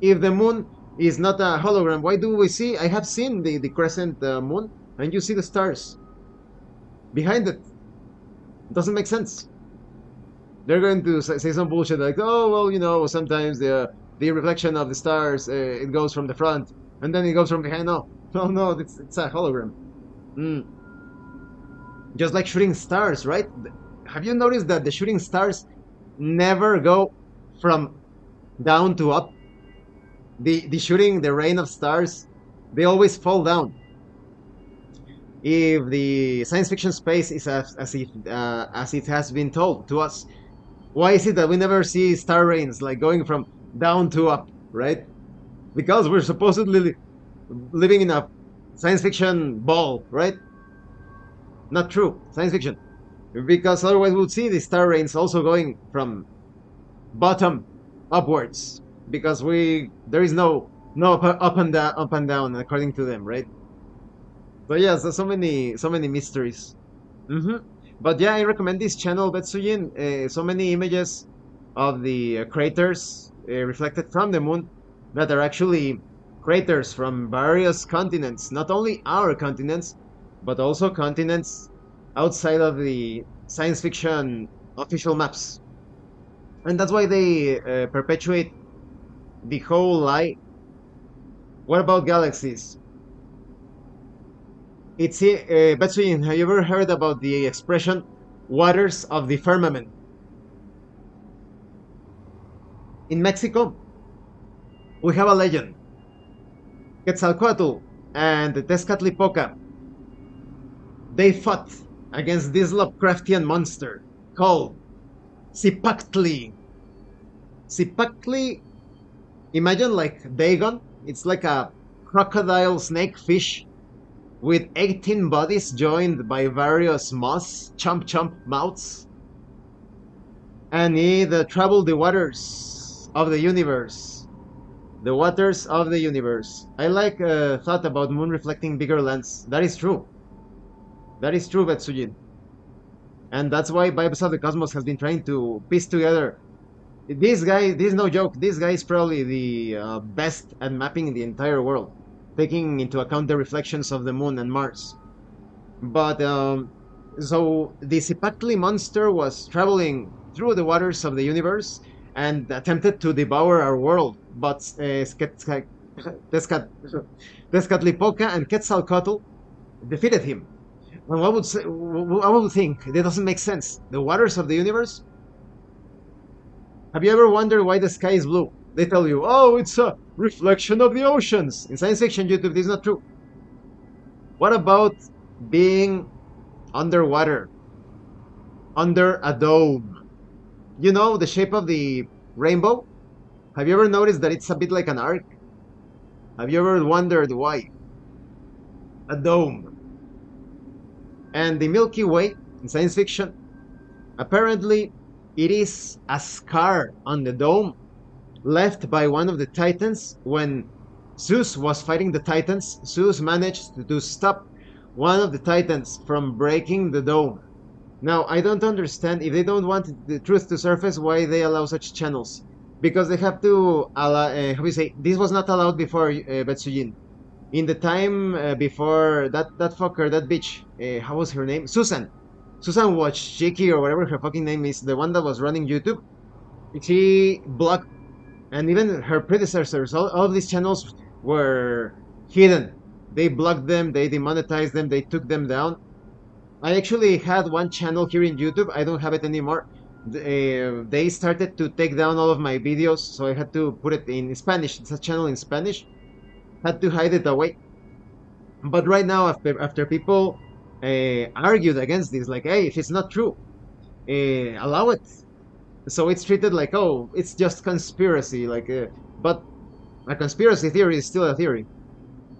If the moon is not a hologram, why do we see? I have seen the crescent moon, and you see the stars behind it. It doesn't make sense. They're going to say some bullshit like, oh well, sometimes the reflection of the stars, it goes from the front and then it goes from behind. No, no, no, it's a hologram. Mm. Just like shooting stars, right? Have you noticed that the shooting stars never go from down to up? The rain of stars, they always fall down. If the science fiction space is as it has been told to us, why is it that we never see star rains like going from down to up, right? Because we're supposedly living in a science fiction ball, right? Not true, science fiction. Because otherwise we'll see the star rains also going from bottom upwards. Because there is no up and down according to them, right? So yeah, so many mysteries. Hmm. But yeah, I recommend this channel, Betsujin. So many images of the craters reflected from the moon that are actually craters from various continents, not only our continents, but also continents outside of the science fiction official maps. And that's why they perpetuate the whole lie. What about galaxies? Betsujin, have you ever heard about the expression waters of the firmament? In Mexico, we have a legend. Quetzalcoatl and Tezcatlipoca, they fought against this Lovecraftian monster called Zipactli. Zipactli, imagine like Dagon. It's like a crocodile snake fish with 18 bodies joined by various moss, chomp chomp mouths. And he traveled the waters of the universe. The waters of the universe. I like thought about moon reflecting bigger lands. That is true. That is true, Betsujin. And that's why Vibes of the Cosmos has been trying to piece together. This guy, this is no joke, this guy is probably the best at mapping the entire world, taking into account the reflections of the moon and Mars. But, so the Zipactli monster was traveling through the waters of the universe and attempted to devour our world, but Tezcatlipoca and Quetzalcoatl defeated him. And I would think that doesn't make sense. The waters of the universe? Have you ever wondered why the sky is blue? They tell you, oh, it's a reflection of the oceans. In science fiction YouTube, this is not true. What about being underwater, under a dome? You know the shape of the rainbow? Have you ever noticed that it's a bit like an arc? Have you ever wondered why? A dome. And the Milky Way in science fiction, apparently, it is a scar on the dome left by one of the Titans when Zeus was fighting the Titans. Zeus managed to stop one of the Titans from breaking the dome. Now, I don't understand if they don't want the truth to surface, why they allow such channels. Because they have to allow, how do you say, this was not allowed before Betsujin. In the time before that fucker, that bitch, how was her name? Susan. Susan Wojcicki or whatever her fucking name is, the one that was running YouTube. She blocked, and even her predecessors, all of these channels were hidden. They blocked them, they demonetized them, they took them down. I actually had one channel here in YouTube. I don't have it anymore. They started to take down all of my videos, so I had to put it in Spanish. It's a channel in Spanish. Had to hide it away. But right now, after people argued against this, like, hey, if it's not true, allow it. So it's treated like, oh, it's just conspiracy. Like, but a conspiracy theory is still a theory.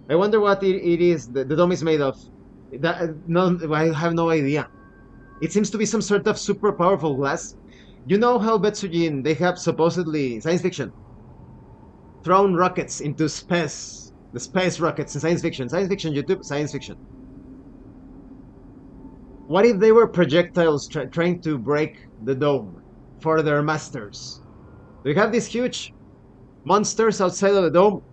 I wonder what it is the dome is made of. No, I have no idea. It seems to be some sort of super powerful glass. You know how Betsujin, they have supposedly, science fiction, thrown rockets into space. The space rockets in science fiction. Science fiction, YouTube, science fiction. What if they were projectiles trying to break the dome for their masters? They have these huge monsters outside of the dome,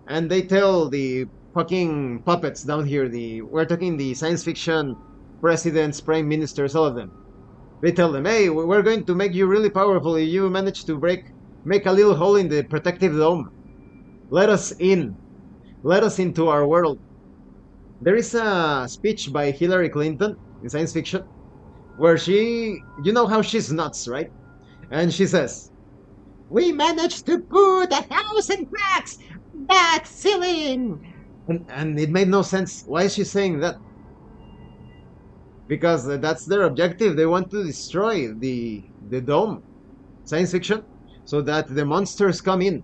and they tell the fucking puppets down here, we're talking the science fiction presidents, prime ministers, all of them. They tell them, hey, we're going to make you really powerful if you manage to make a little hole in the protective dome. Let us in. Let us into our world. There is a speech by Hillary Clinton in science fiction where you know how she's nuts, right? And she says, we managed to put 1,000 cracks that ceiling. And it made no sense. Why is she saying that? Because that's their objective. They want to destroy the dome, science fiction, so that the monsters come in.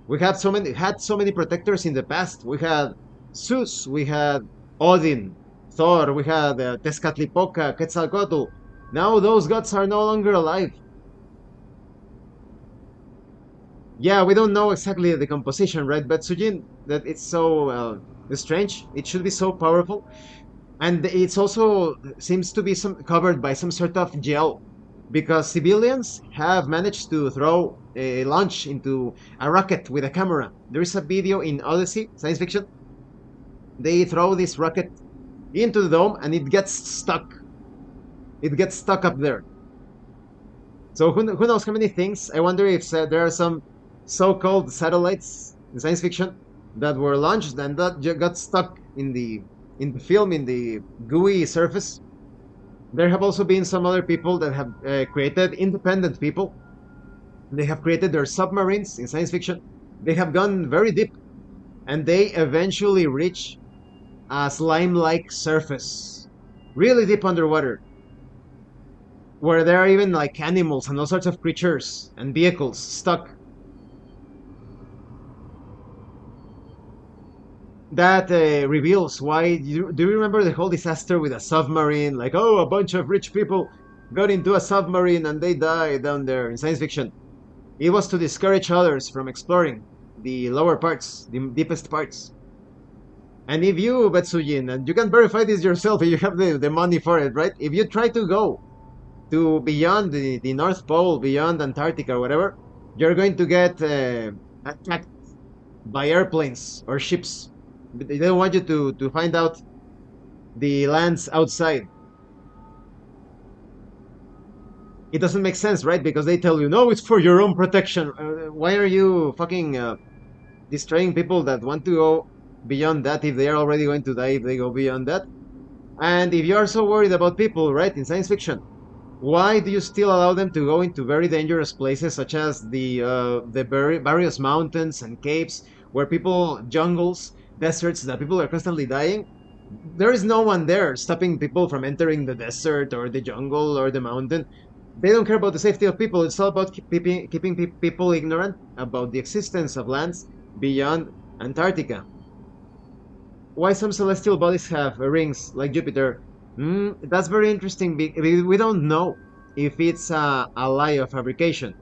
We had so many protectors in the past. We had Zeus, we had Odin, Thor, we had Tezcatlipoca, Quetzalcoatl. Now those gods are no longer alive. Yeah, we don't know exactly the composition, right? But Sujin, that it's so strange. It should be so powerful, and it's also seems to be covered by some sort of gel, because civilians have managed to throw a launch into a rocket with a camera. There is a video in Odyssey, science fiction. They throw this rocket into the dome, and it gets stuck. It gets stuck up there. So who knows how many things? I wonder if there are some so-called satellites in science fiction that were launched and that got stuck in the film, in the gooey surface. There have also been some other people that have created independent people. They have created their submarines in science fiction. They have gone very deep, and they eventually reach a slime-like surface, really deep underwater, where there are even like animals and all sorts of creatures and vehicles stuck. That reveals why. Do you remember the whole disaster with a submarine? Like, oh, a bunch of rich people got into a submarine and they died down there in science fiction. It was to discourage others from exploring the lower parts, the deepest parts. And if you, Betsujin, and you can verify this yourself if you have the money for it, right? If you try to go to beyond the North Pole, beyond Antarctica or whatever, you're going to get attacked by airplanes or ships. They don't want you to find out the lands outside. It doesn't make sense, right? Because they tell you, no, it's for your own protection. Why are you fucking destroying people that want to go beyond that if they are already going to die if they go beyond that? And if you are so worried about people, right, in science fiction, why do you still allow them to go into very dangerous places such as the various mountains and caves where jungles, deserts that people are constantly dying? There is no one there stopping people from entering the desert or the jungle or the mountain. They don't care about the safety of people. It's all about keeping people ignorant about the existence of lands beyond Antarctica. Why some celestial bodies have rings like Jupiter That's very interesting. We don't know if it's a lie of fabrication.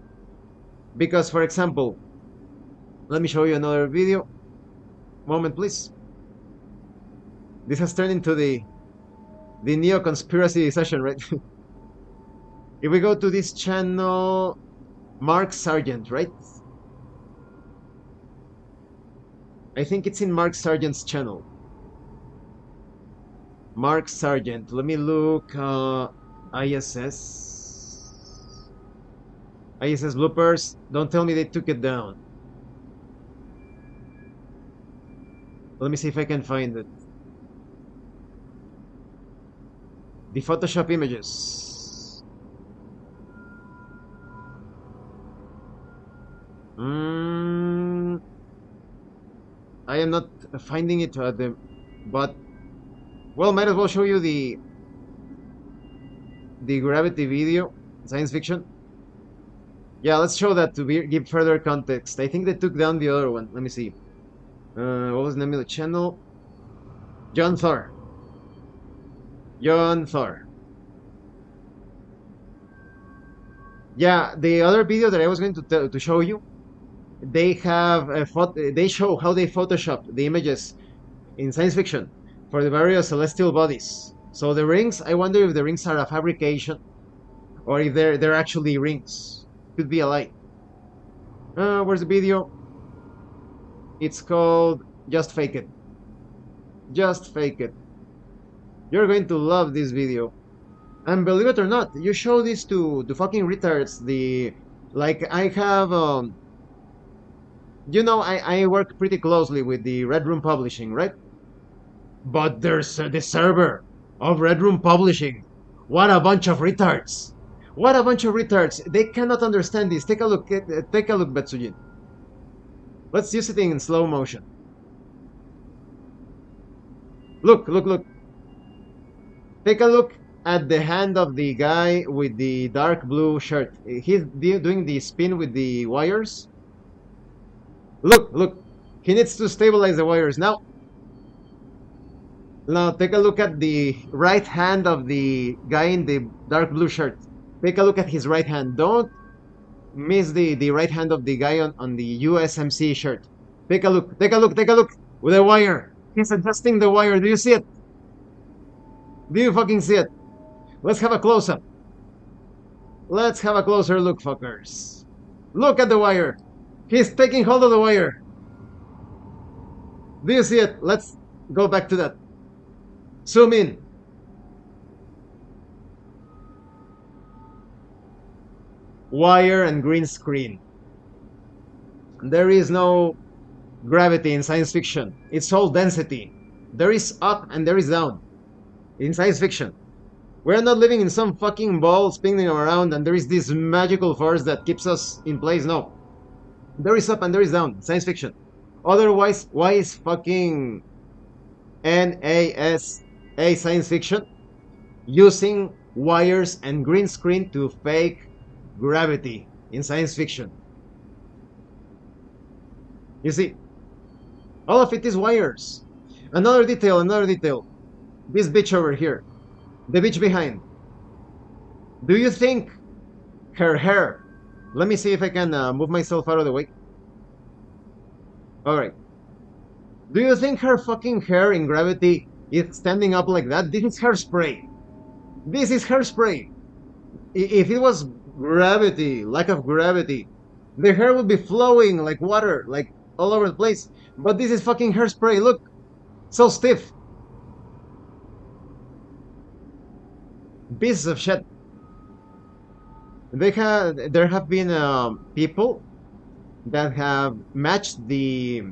Because, for example, let me show you another video. Moment, please. This has turned into the Nioh conspiracy session, right? If we go to this channel, Mark Sargent, right? I think it's in Mark Sargent's channel. Mark Sargent. Let me look. ISS. ISS bloopers. Don't tell me they took it down. Let me see if I can find it. The Photoshop images. I am not finding it but well, might as well show you the gravity video, science fiction. Yeah, let's show that to give further context. I think they took down the other one. Let me see. What was the name of the channel? John Thor. John Thor. Yeah, the other video that I was going to show you, they have they show how they Photoshop the images in science fiction for the various celestial bodies. So the rings, I wonder if the rings are a fabrication or if they're actually rings. Could be a lie. Where's the video? It's called Just Fake It. Just Fake It. You're going to love this video. And believe it or not, you show this to fucking retards. Like I have you know, I work pretty closely with the Red Room Publishing, right? But there's the server of Red Room Publishing. What a bunch of retards! What a bunch of retards! They cannot understand this. Take a look, Betsujin. Let's use it in slow motion. Look, look, look. Take a look at the hand of the guy with the dark blue shirt. He's doing the spin with the wires. Look, look. He needs to stabilize the wires. Now take a look at the right hand of the guy in the dark blue shirt. Take a look at his right hand. Don't miss the right hand of the guy on the USMC shirt. Take a look. Take a look. Take a look. With the wire. He's adjusting the wire. Do you see it? Do you fucking see it? Let's have a close-up. Let's have a closer look, fuckers. Look at the wire. He's taking hold of the wire. Do you see it? Let's go back to that. Zoom in. Wire and green screen. There is no gravity in science fiction. It's all density. There is up and there is down in science fiction. We're not living in some fucking ball spinning around and there is this magical force that keeps us in place. No. There is up and there is down. Science fiction. Otherwise, why is fucking NASA science fiction using wires and green screen to fake gravity in science fiction? You see, all of it is wires. Another detail, another detail. This bitch over here. The bitch behind. Do you think her hair... Let me see if I can move myself out of the way. Alright. Do you think her fucking hair in gravity is standing up like that? This is hairspray. This is hairspray. If it was gravity, lack of gravity, the hair would be flowing like water, like all over the place. But this is fucking hairspray. Look. So stiff. Pieces of shit. There have been people that have matched the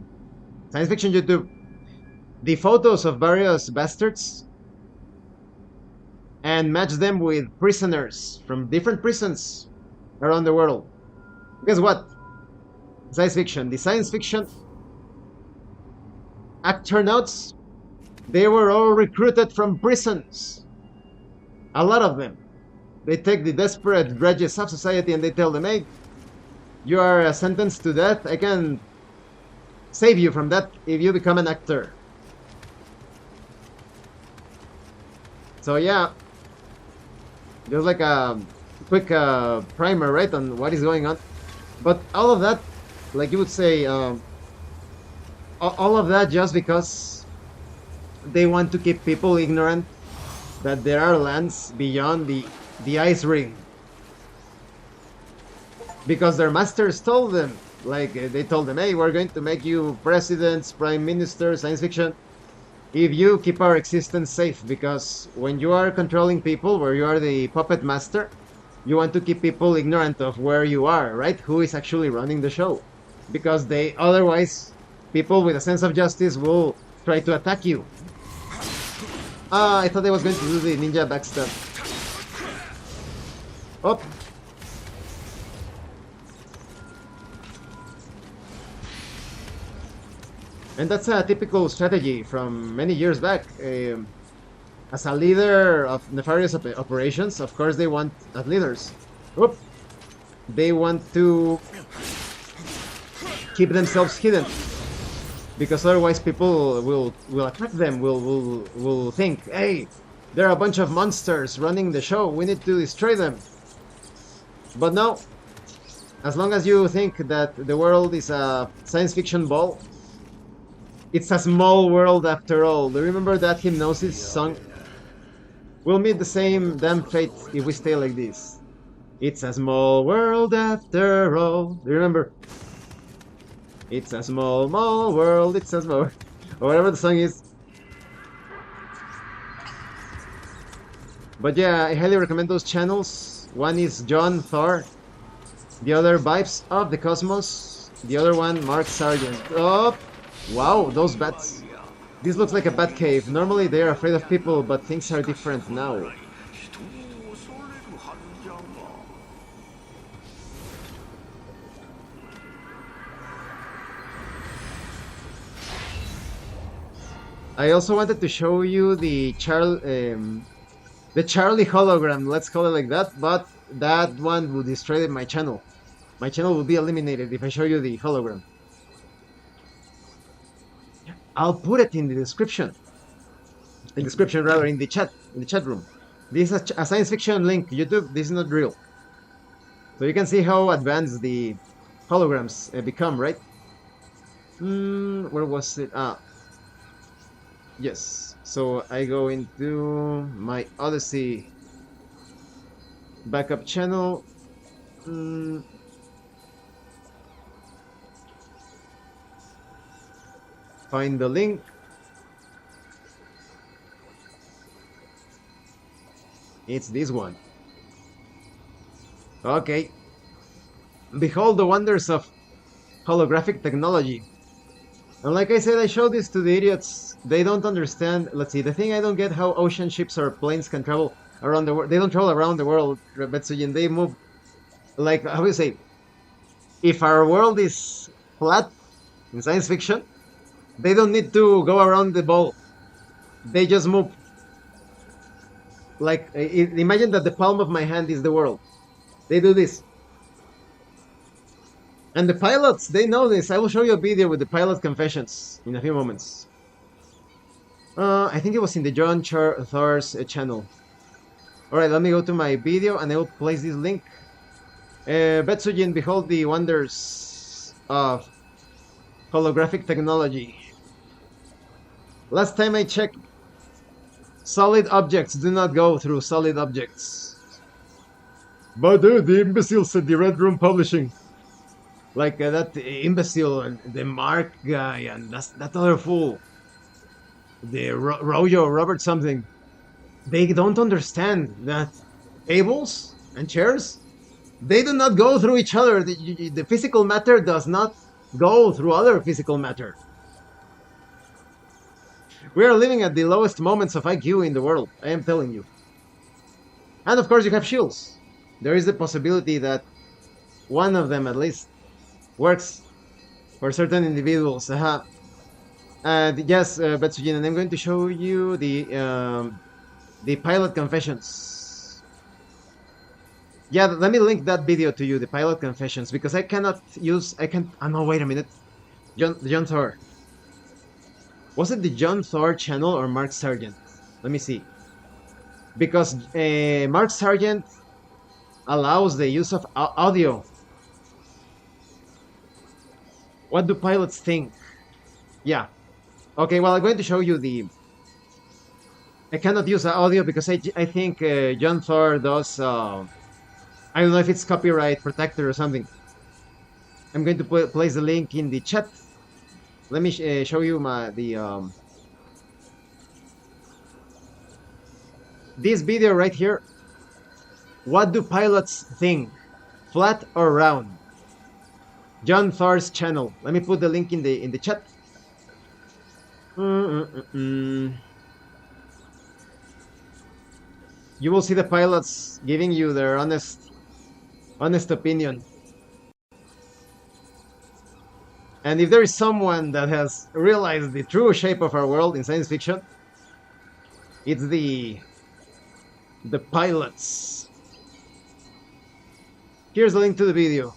science fiction YouTube, the photos of various bastards, and matched them with prisoners from different prisons around the world. Guess what? Science fiction. The science fiction actors, they were all recruited from prisons. A lot of them. They take the desperate dredges of society and they tell them, hey, you are sentenced to death. I can save you from that if you become an actor. So yeah, just like a quick primer, right, on what is going on. But all of that, like you would say, all of that just because they want to keep people ignorant that there are lands beyond the ice ring, because their masters told them, like they told them, hey, we're going to make you presidents, prime ministers, science fiction, if you keep our existence safe. Because when you are controlling people, where you are the puppet master, you want to keep people ignorant of where you are, right? Who is actually running the show? Because they otherwise, people with a sense of justice will try to attack you. Ah, I thought I was going to do the ninja backstab. Oh. And that's a typical strategy from many years back. As a leader of nefarious operations, of course they want, as leaders, whoop, they want to keep themselves hidden, because otherwise people will attack them, will think, hey, there are a bunch of monsters running the show, we need to destroy them. But no, as long as you think that the world is a science fiction ball, it's a small world after all. Do you remember that Hypnosis song? We'll meet the same damn fate if we stay like this. It's a small world after all. Do you remember? It's a small, small world. It's a small... or whatever the song is. But yeah, I highly recommend those channels. One is John Thor. The other, Vibes of the Cosmos. The other one, Mark Sargent. Oh, wow, those bats. This looks like a bat cave. Normally they are afraid of people, but things are different now. I also wanted to show you the Charlie hologram, let's call it like that, but that one would destroy my channel. My channel will be eliminated if I show you the hologram. I'll put it in the description. In description, rather, in the chat room. This is a science fiction link. YouTube, this is not real. So you can see how advanced the holograms become, right? Where was it? Ah, yes. So I go into my Odyssey backup channel. Find the link. It's this one. Okay. Behold the wonders of holographic technology. And like I said, I showed this to the idiots. They don't understand. Let's see. The thing I don't get, how ocean ships or planes can travel around the world. They don't travel around the world, Betsujin. They move, like, how do you say? If our world is flat in science fiction, they don't need to go around the ball. They just move. Like, imagine that the palm of my hand is the world. They do this. And the pilots, they know this. I will show you a video with the pilot confessions in a few moments. I think it was in the John Thor's channel. Alright, let me go to my video and I will place this link. Betsujin, behold the wonders of holographic technology. Last time I checked, solid objects do not go through solid objects. But the imbecile said the Red Room Publishing. Like that imbecile and the Mark guy and that other fool. The Rojo, Robert something. They don't understand that tables and chairs, they do not go through each other. The physical matter does not go through other physical matter. We are living at the lowest moments of IQ in the world, I am telling you. And of course you have shields. There is the possibility that one of them at least works for certain individuals. And yes, Betsujin, and I'm going to show you the pilot confessions. Yeah, let me link that video to you, the pilot confessions, because I cannot use, oh no, wait a minute. John Thor. Was it the John Thor channel or Mark Sargent? Let me see. because Mark Sargent allows the use of audio. What do pilots think? Yeah. Okay, well, I'm going to show you the... I cannot use audio because I think John Thor does... I don't know if it's copyright protected or something. I'm going to place the link in the chat. Let me show you this video right here. What do pilots think? Flat or round? John Thor's channel. Let me put the link in the chat. You will see the pilots giving you their honest opinion. And if there is someone that has realized the true shape of our world in science fiction, it's the pilots. Here's the link to the video.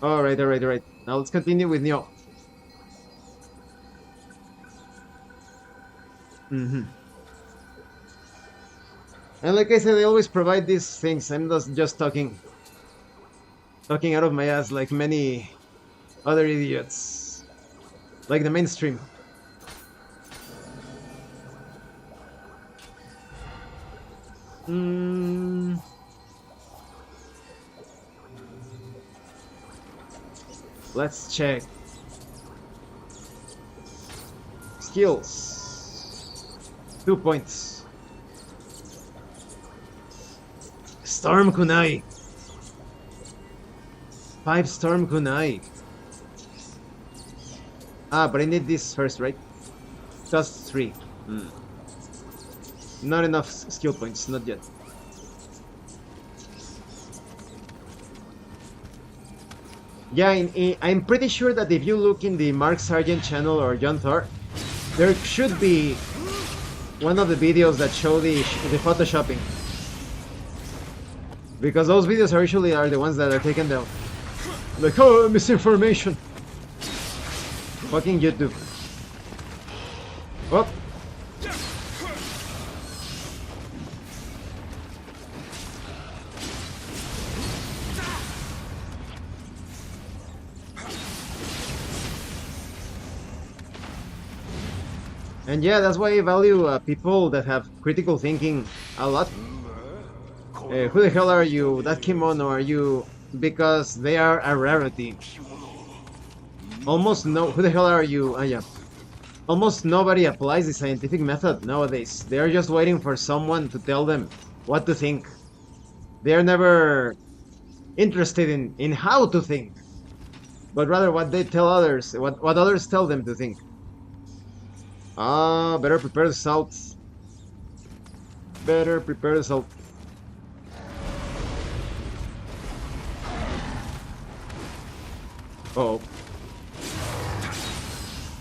Alright. Now let's continue with Nioh. And like I said, I always provide these things. I'm just talking out of my ass like many other idiots. Like the mainstream. Let's check. Skills. 2 points. Storm Kunai. 5 Storm Kunai. But I need this first, right? Just 3. Not enough skill points, not yet. Yeah, I'm pretty sure that if you look in the Mark Sargent channel or John Thor, there should be one of the videos that show the photoshopping. Because those videos usually are the ones that are taken down. Like, oh, misinformation. Fucking YouTube. Oh. And yeah, that's why I value people that have critical thinking a lot. Who the hell are you? That kimono, are you? Because they are a rarity. Almost no. Who the hell are you? Yeah. Almost nobody applies the scientific method nowadays. They are just waiting for someone to tell them what to think. They are never interested in how to think, but rather what they tell others, what others tell them to think. Better prepare the salt. Better prepare the salt. Oh.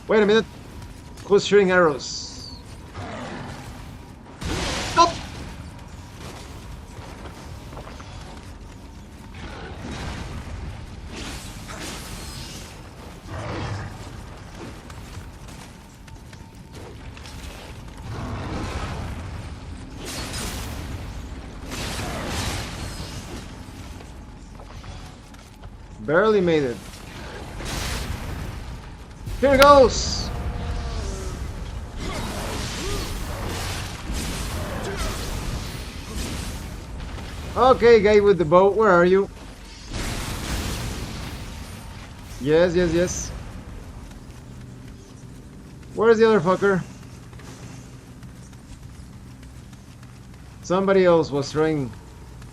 Wait a minute. Who's shooting arrows? Stop! Barely made it. Here goes! Okay, guy with the bow, where are you? Yes. Where's the other fucker? Somebody else was throwing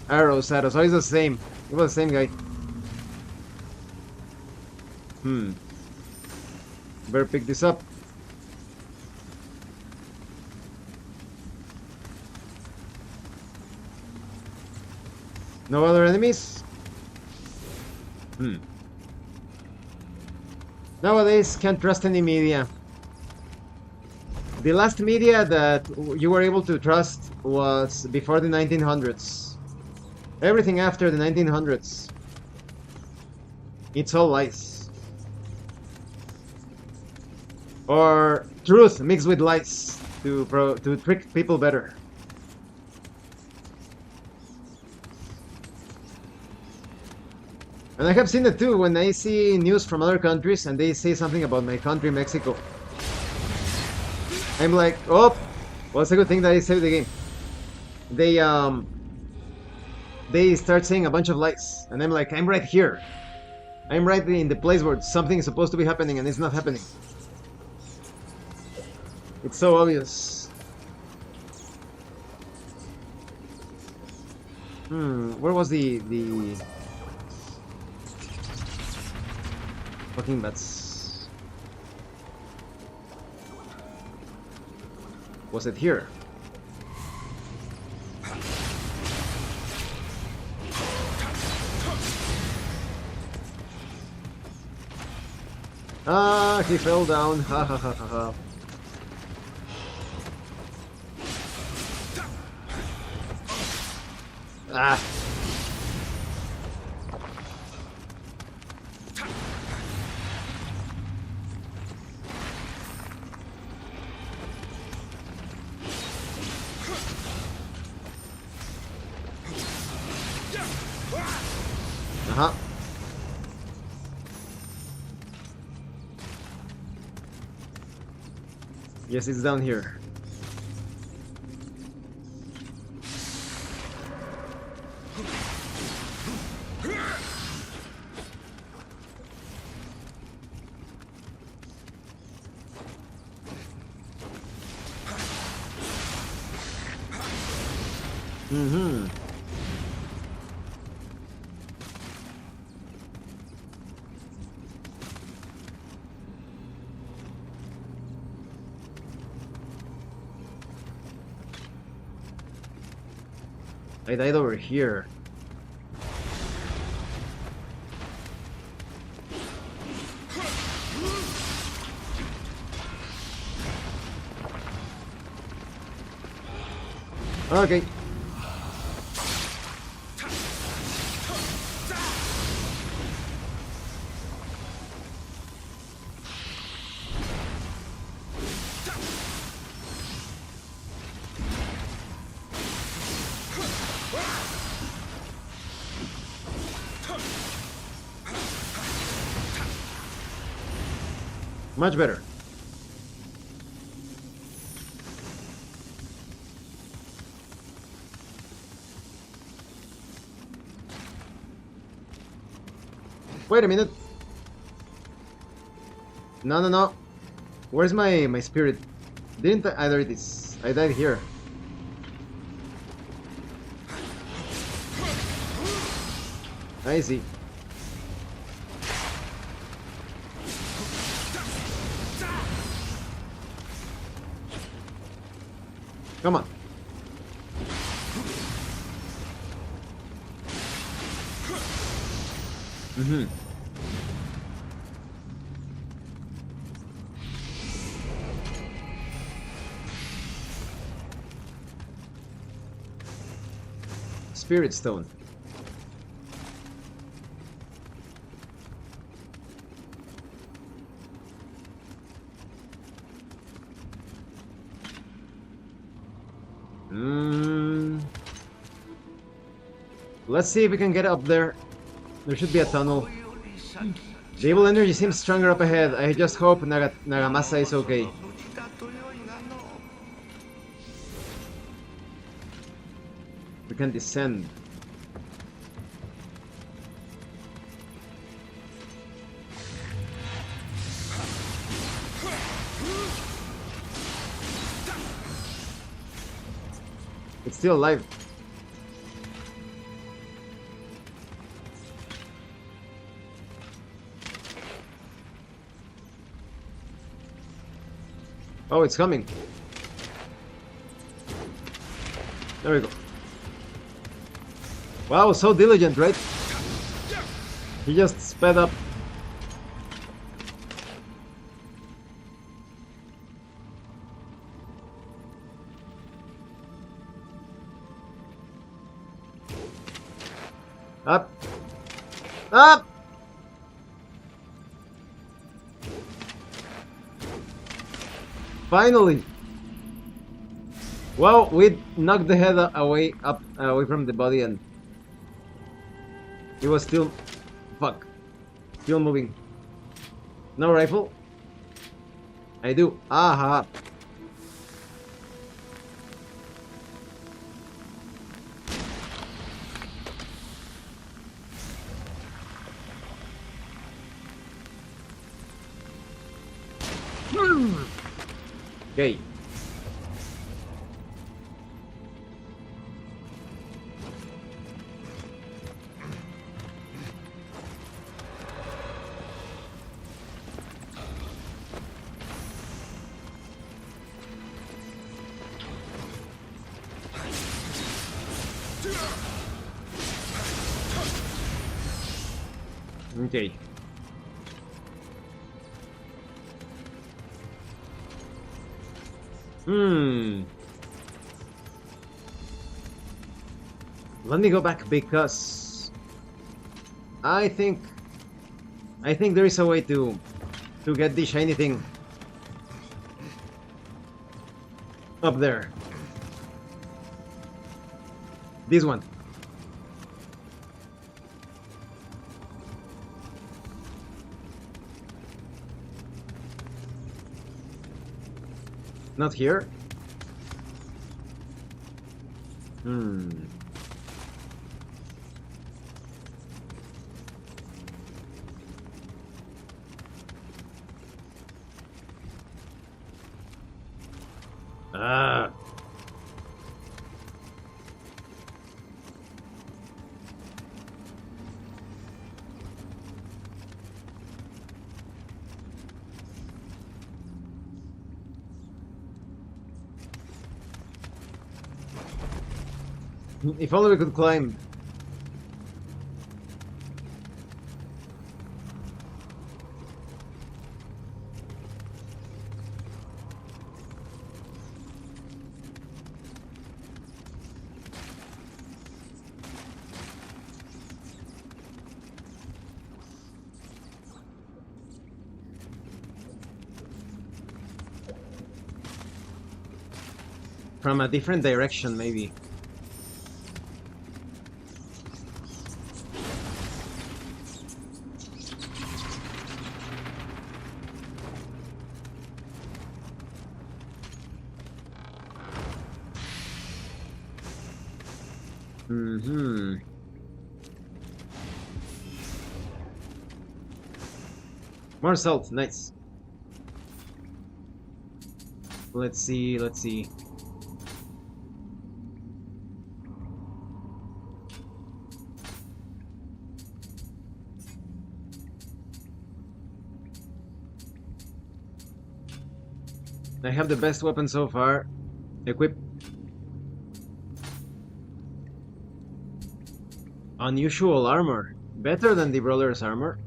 arrows at us. Oh, it's the same. It was the same guy. Better pick this up. No other enemies? Nowadays, can't trust any media. The last media that you were able to trust was before the 1900s. Everything after the 1900s, it's all lies. Or truth mixed with lies. to trick people better. And I have seen it too when I see news from other countries and they say something about my country, Mexico. I'm like, oh, well, it's a good thing that I saved the game. They start saying a bunch of lies, and I'm like, I'm right here. I'm right in the place where something is supposed to be happening and it's not happening. It's so obvious. Where was the fucking bats? Was it here? Ah, he fell down. Ha ha ha ha ha. Ah. Uh-huh. Yes, it's down here. Mm-hmm. I died over here. Okay. Much better. Wait a minute. No, no, no. Where's my spirit? Didn't I? There it is. I died here. I see. Come on. Mm-hmm. Spirit stone. Let's see if we can get up there. There should be a tunnel. The evil energy seems stronger up ahead. I just hope Nagamasa is okay. We can descend. It's still alive. Oh, it's coming. There we go. Wow, so diligent, right? He just sped up. Up. Up! Finally! 「 Finally! Well, we knocked the head away from the body, and it was still, fuck, still moving. No rifle? I do. Aha. Okay. Okay. Let me go back because I think there is a way to get the shiny thing up there. This one. Not here? Ah. If only we could climb. From a different direction, maybe. More salt, nice. Let's see. I have the best weapon so far. Equip. Unusual armor. Better than the brawler's armor.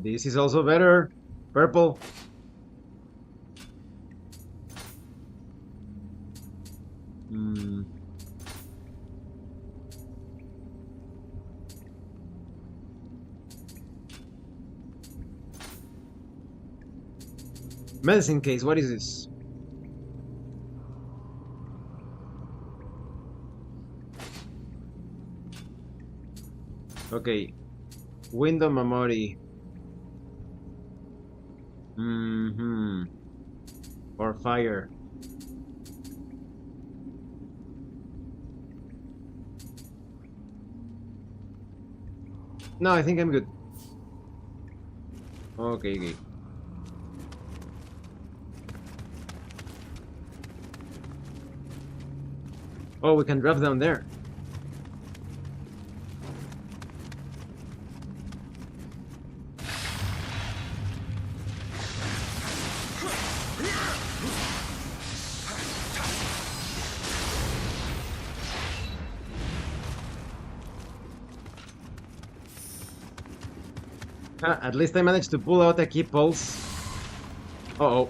This is also better. Purple. Medicine case, what is this? Okay. Window memory. Or fire. No, I think I'm good. Okay. Oh, we can drop down there. At least I managed to pull out a key pulse. Uh-oh.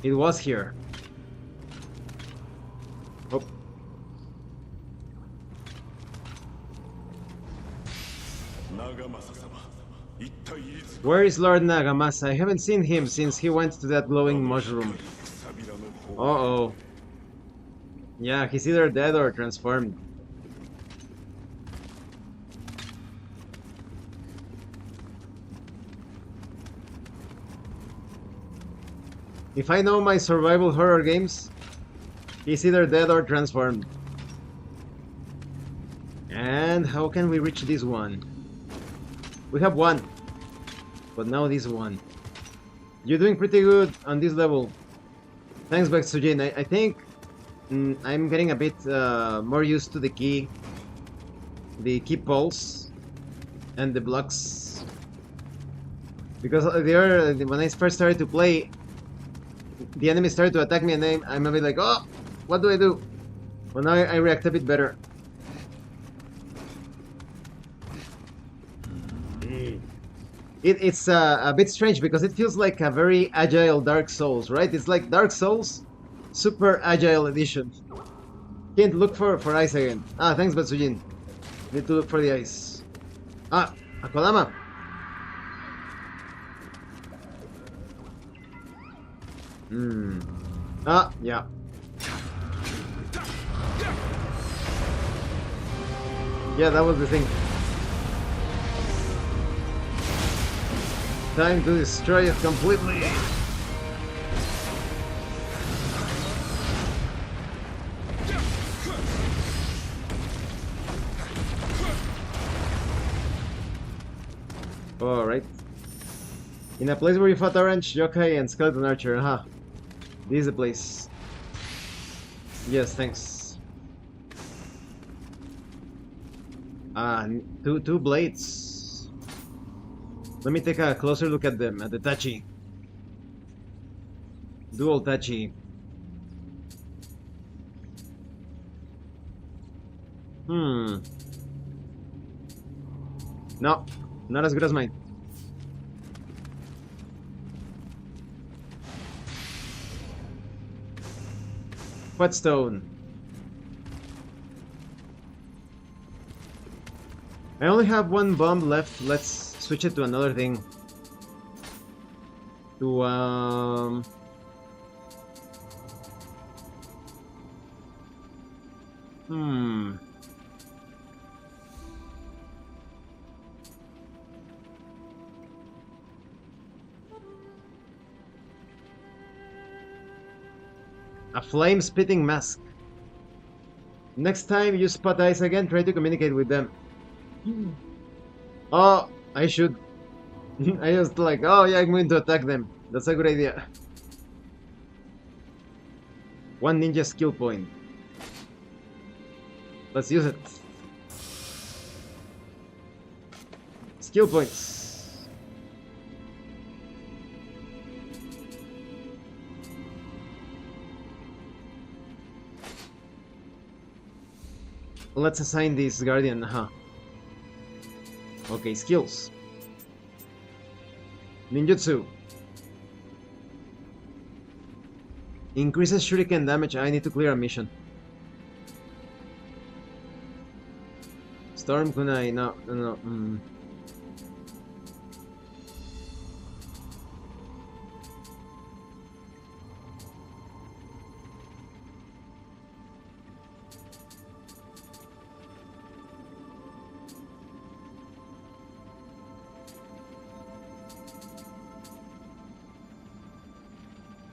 It was here. Oh. Where is Lord Nagamasa? I haven't seen him since he went to that glowing mushroom. Uh-oh. Yeah, he's either dead or transformed. If I know my survival horror games, he's either dead or transformed. And how can we reach this one? We have one. But now this one. You're doing pretty good on this level. Thanks, Baksujin. I think I'm getting a bit more used to the key pulse, and the blocks. Because when I first started to play, the enemy started to attack me, and I'm a bit like, oh, what do I do? Well, now I react a bit better. It's a bit strange because it feels like a very agile Dark Souls, right? It's like Dark Souls, super agile edition. Can't look for ice again. Ah, thanks, Batsujin. Need to look for the ice. Ah, Akodama. Ah, yeah. Yeah, that was the thing. Time to destroy it completely. Alright. In a place where you fought Orange, Yokai, and Skeleton Archer, huh? This is the place. Yes, thanks. Ah, two blades. Let me take a closer look at them, at the Tachi. Dual Tachi. No, not as good as mine. Whetstone. I only have one bomb left. Let's switch it to another thing. To a flame-spitting mask. Next time you spot ice again, try to communicate with them. Oh, I should. I just like, oh yeah, I'm going to attack them. That's a good idea. One ninja skill point. Let's use it. Skill points. Let's assign this guardian, huh? Okay, skills. Ninjutsu. Increases shuriken damage. I need to clear a mission. Storm kunai. No.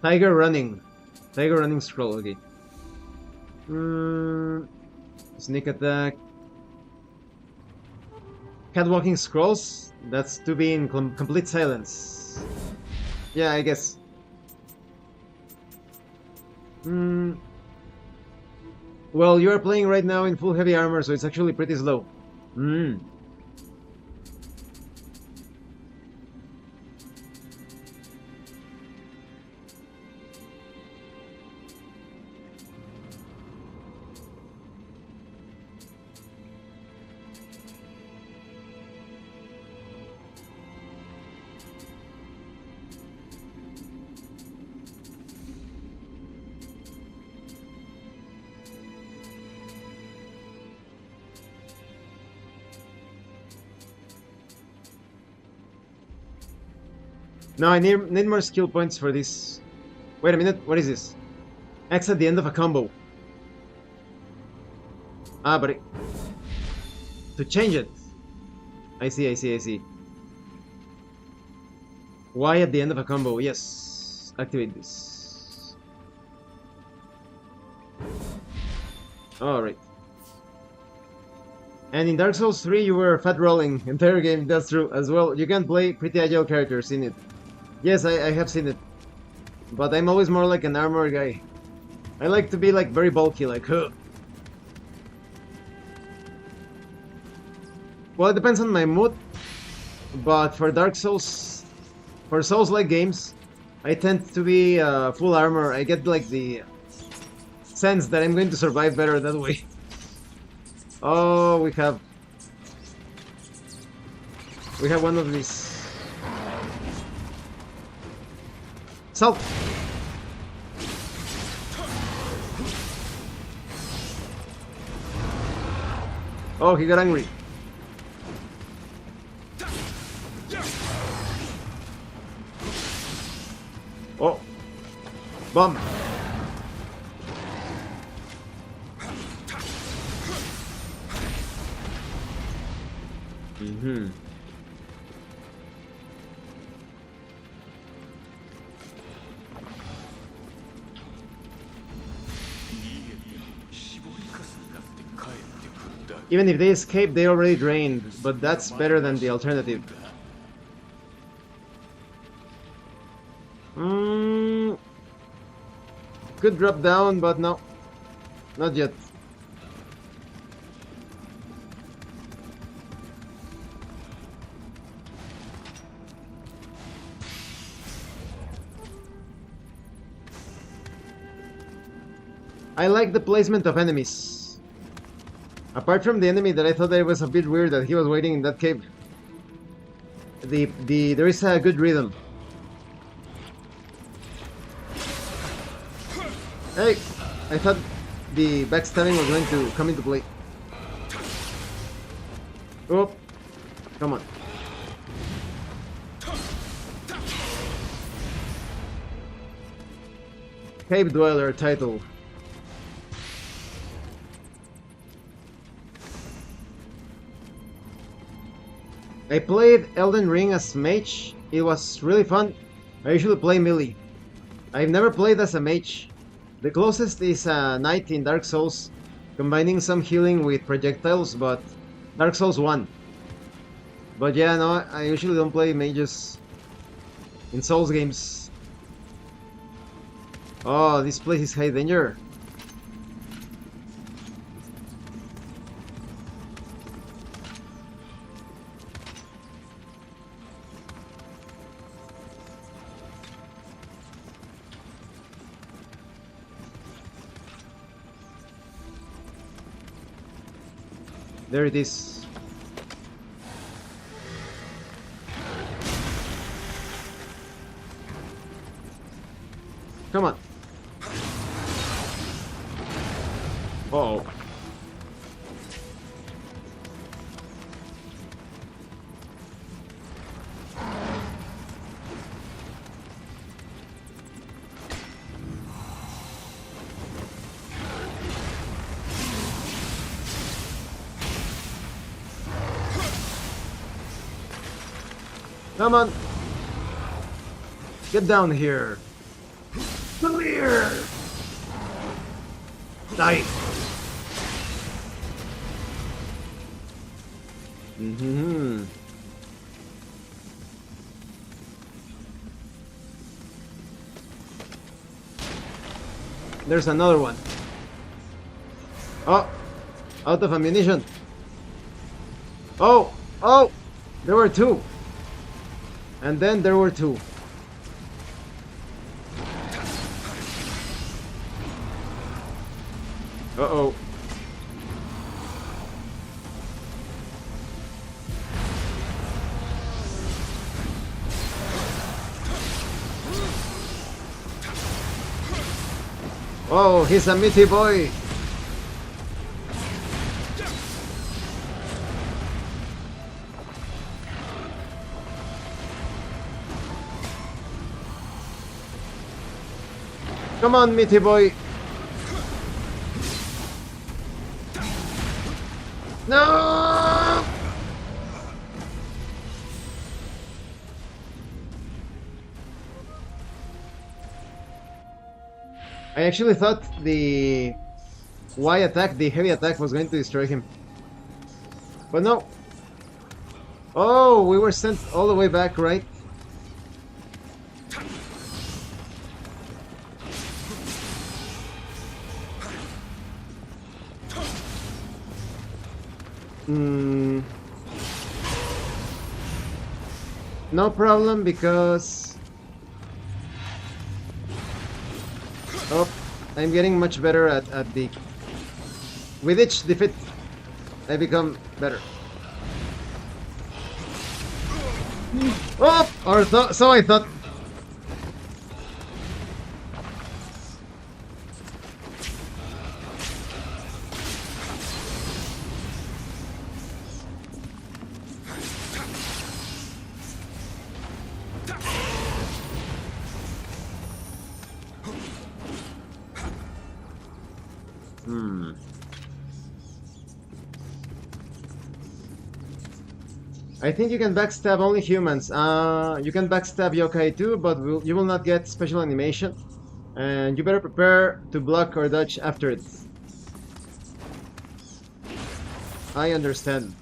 Tiger running scroll, okay. Sneak attack. Catwalking scrolls? That's to be in complete silence. Yeah, I guess. Well, you are playing right now in full heavy armor, so it's actually pretty slow. No, I need more skill points for this. Wait a minute, what is this? X at the end of a combo. Ah, but to change it. I see, I see, I see. Y at the end of a combo, yes. Activate this. Alright. And in Dark Souls 3 you were fat rolling entire game, that's true as well. You can play pretty agile characters in it. Yes, I have seen it. But I'm always more like an armor guy. I like to be like very bulky, like huh. Well, it depends on my mood. But for Dark Souls, for Souls-like games, I tend to be full armor. I get like the sense that I'm going to survive better that way. Oh, we have one of these. Salt. Oh, he got angry. Oh, bomb. Mm-hmm. Even if they escape, they already drained, but that's better than the alternative. Could drop down, but no. Not yet. I like the placement of enemies. Apart from the enemy that I thought that it was a bit weird that he was waiting in that cave. There is a good rhythm. Hey, I thought the backstabbing was going to come into play. Oh, come on. Cave Dweller title. I played Elden Ring as mage. It was really fun. I usually play melee. I've never played as a mage. The closest is a knight in Dark Souls, combining some healing with projectiles, but Dark Souls 1. But yeah, no, I usually don't play mages in Souls games. Oh, this place is high danger. There it is. Come on. Uh-oh. Come on. Get down here. Come here. Die. Mm-hmm. There's another one. Oh, out of ammunition. Oh, oh, there were two. And then there were two. Uh-oh. Oh, he's a meaty boy. Come on, meaty boy. No! I actually thought the Y attack, the heavy attack, was going to destroy him. But no. Oh, we were sent all the way back, right? No problem, because... Oh, I'm getting much better at the... With each defeat, I become better. Oh! Or so I thought. I think you can backstab only humans. You can backstab yokai too, but you will not get special animation. And you better prepare to block or dodge after it. I understand.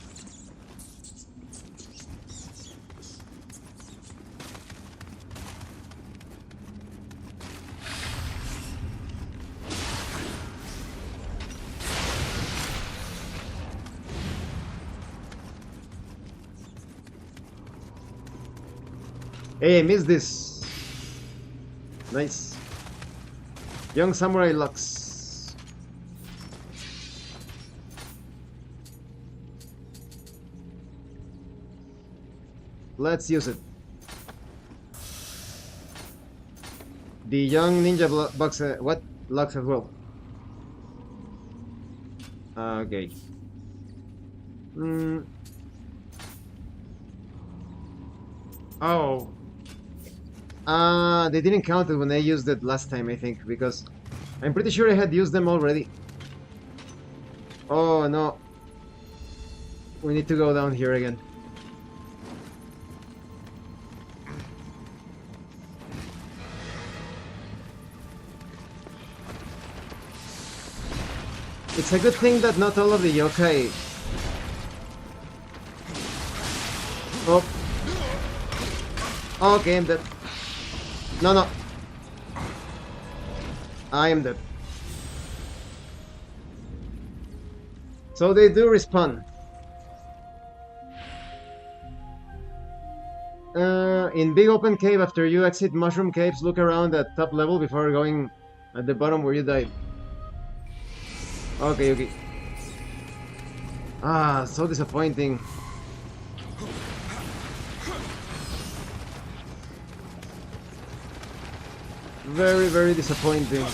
Hey, I missed this. Nice. Young Samurai Lux. Let's use it. The young ninja box. What? Lux as well. Okay. Oh. They didn't count it when I used it last time, I think, because I'm pretty sure I had used them already. Oh no. We need to go down here again. It's a good thing that not all of the yokai... Oh. Okay, I'm dead. No, no. I am dead. So they do respawn. In big open cave, after you exit mushroom caves, look around at top level before going at the bottom where you died. Okay, okay. Ah, so disappointing. Very, very disappointing.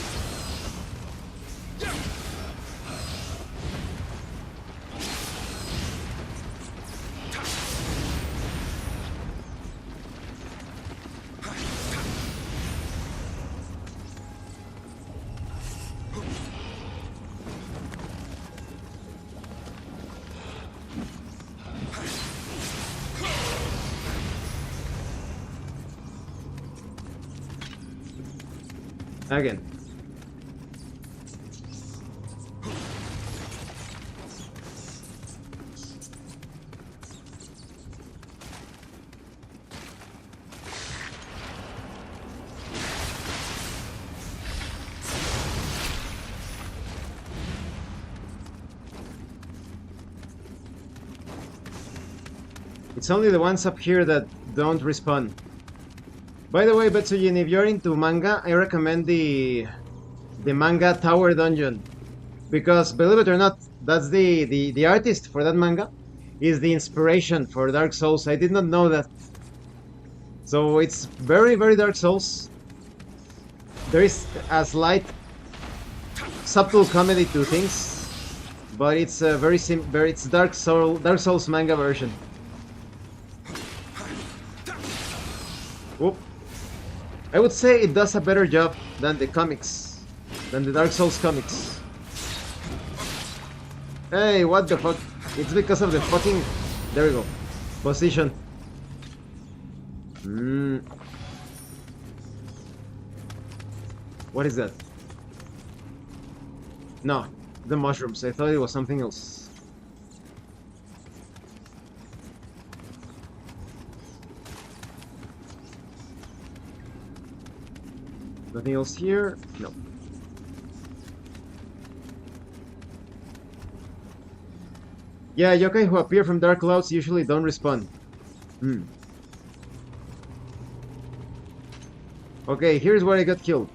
Again. It's only the ones up here that don't respawn. By the way, Betsujin, if you're into manga, I recommend the manga Tower Dungeon. Because, believe it or not, that's the artist for that manga is the inspiration for Dark Souls. I did not know that. So it's very, very Dark Souls. There is a slight subtle comedy to things, but it's a very it's Dark Souls manga version. Whoop. I would say it does a better job than the comics, than the Dark Souls comics. Hey, what the fuck? It's because of the fucking... There we go. Position. What is that? No, the mushrooms. I thought it was something else. Nothing else here? No. Yeah, yokai who appear from dark clouds usually don't respond. Okay, here's where I got killed.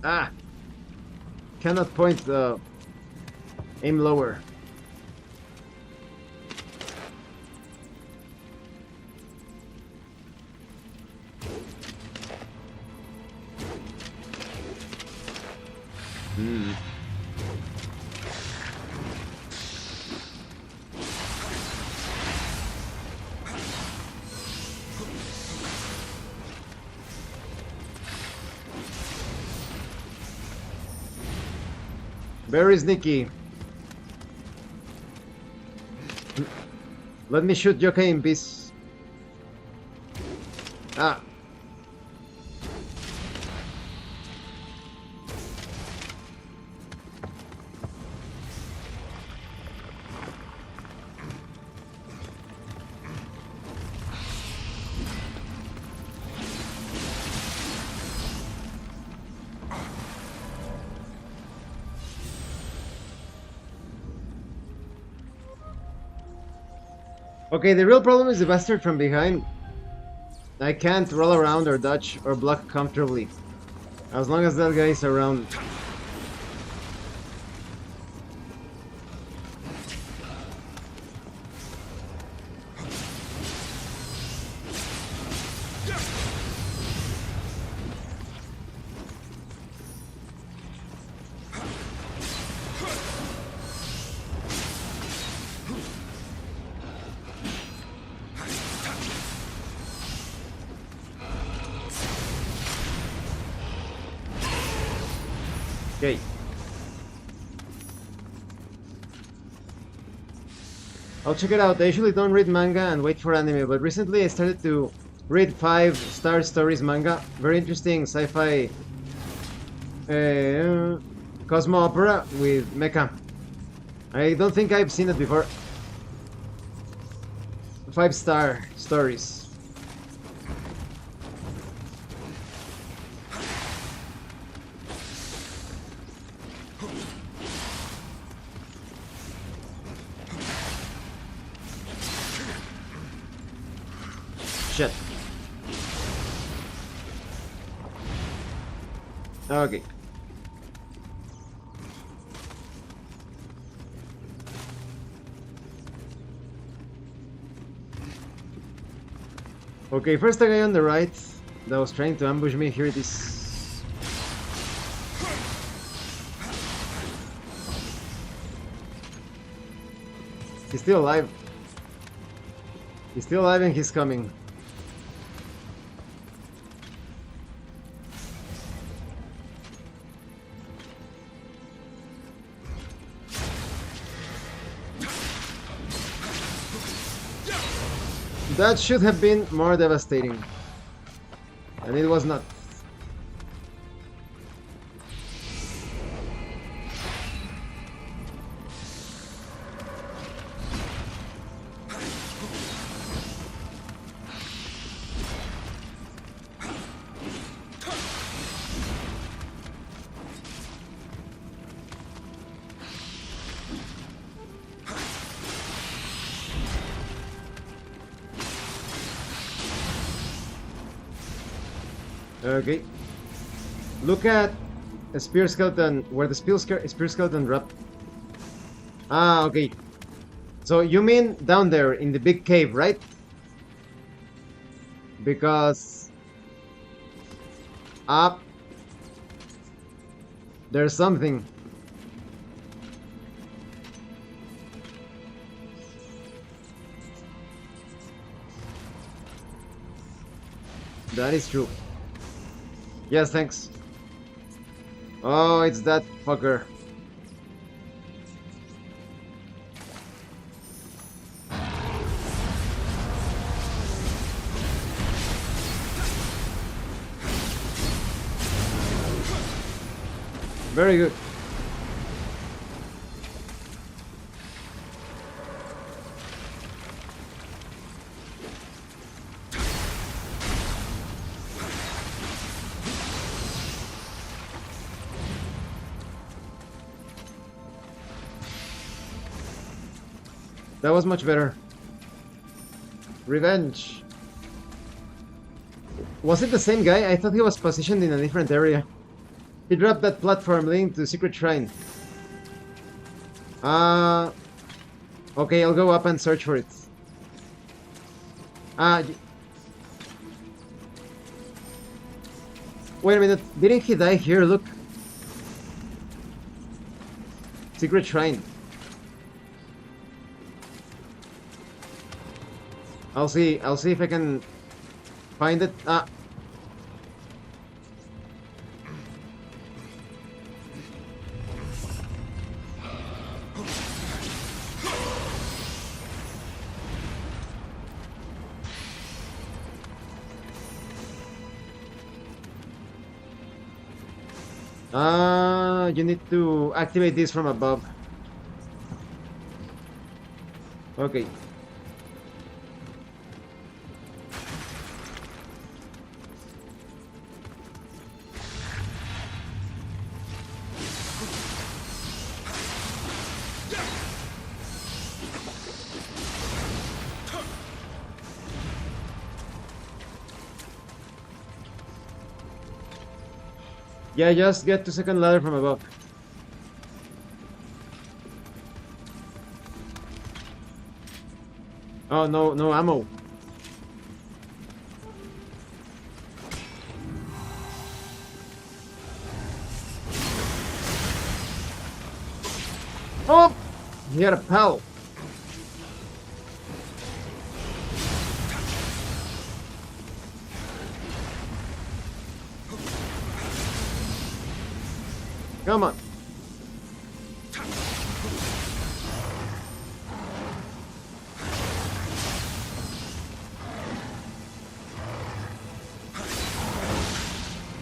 Ah! Cannot point the... aim lower. Very sneaky. Let me shoot yokai in peace. Ah. Okay, the real problem is the bastard from behind. I can't roll around or dodge or block comfortably. As long as that guy is around. Okay. I'll check it out. I usually don't read manga and wait for anime, but recently I started to read 5-star stories manga. Very interesting sci-fi Cosmo opera with mecha. I don't think I've seen it before. 5-star stories. Shit. Okay. Okay, first the guy on the right that was trying to ambush me. Here it is. He's still alive. He's still alive and he's coming. That should have been more devastating. And it was not. Okay. Look at a spear skeleton, where the spear skeleton dropped. Ah, okay. So you mean down there in the big cave, right? Because up there's something. That is true. Yes, thanks. Oh, it's that fucker. Very good. That was much better. Revenge. Was it the same guy? I thought he was positioned in a different area. He dropped that platform leading to the secret shrine. Uh... Okay, I'll go up and search for it. Ah... Wait a minute, didn't he die here? Look. Secret shrine. I'll see if I can find it. Ah. You need to activate this from above. Okay. Yeah, just get to second ladder from above. Oh, no, no ammo. Oh! He had a pal. Come on.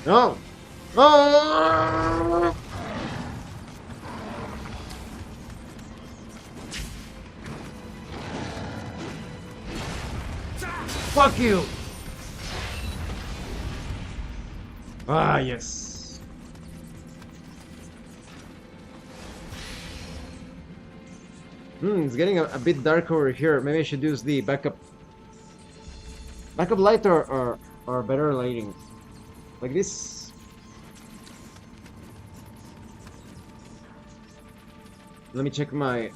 No. Oh! Fuck you. Ah, yes. It's getting a bit dark over here. Maybe I should use the backup light or better lighting. Like this. Let me check the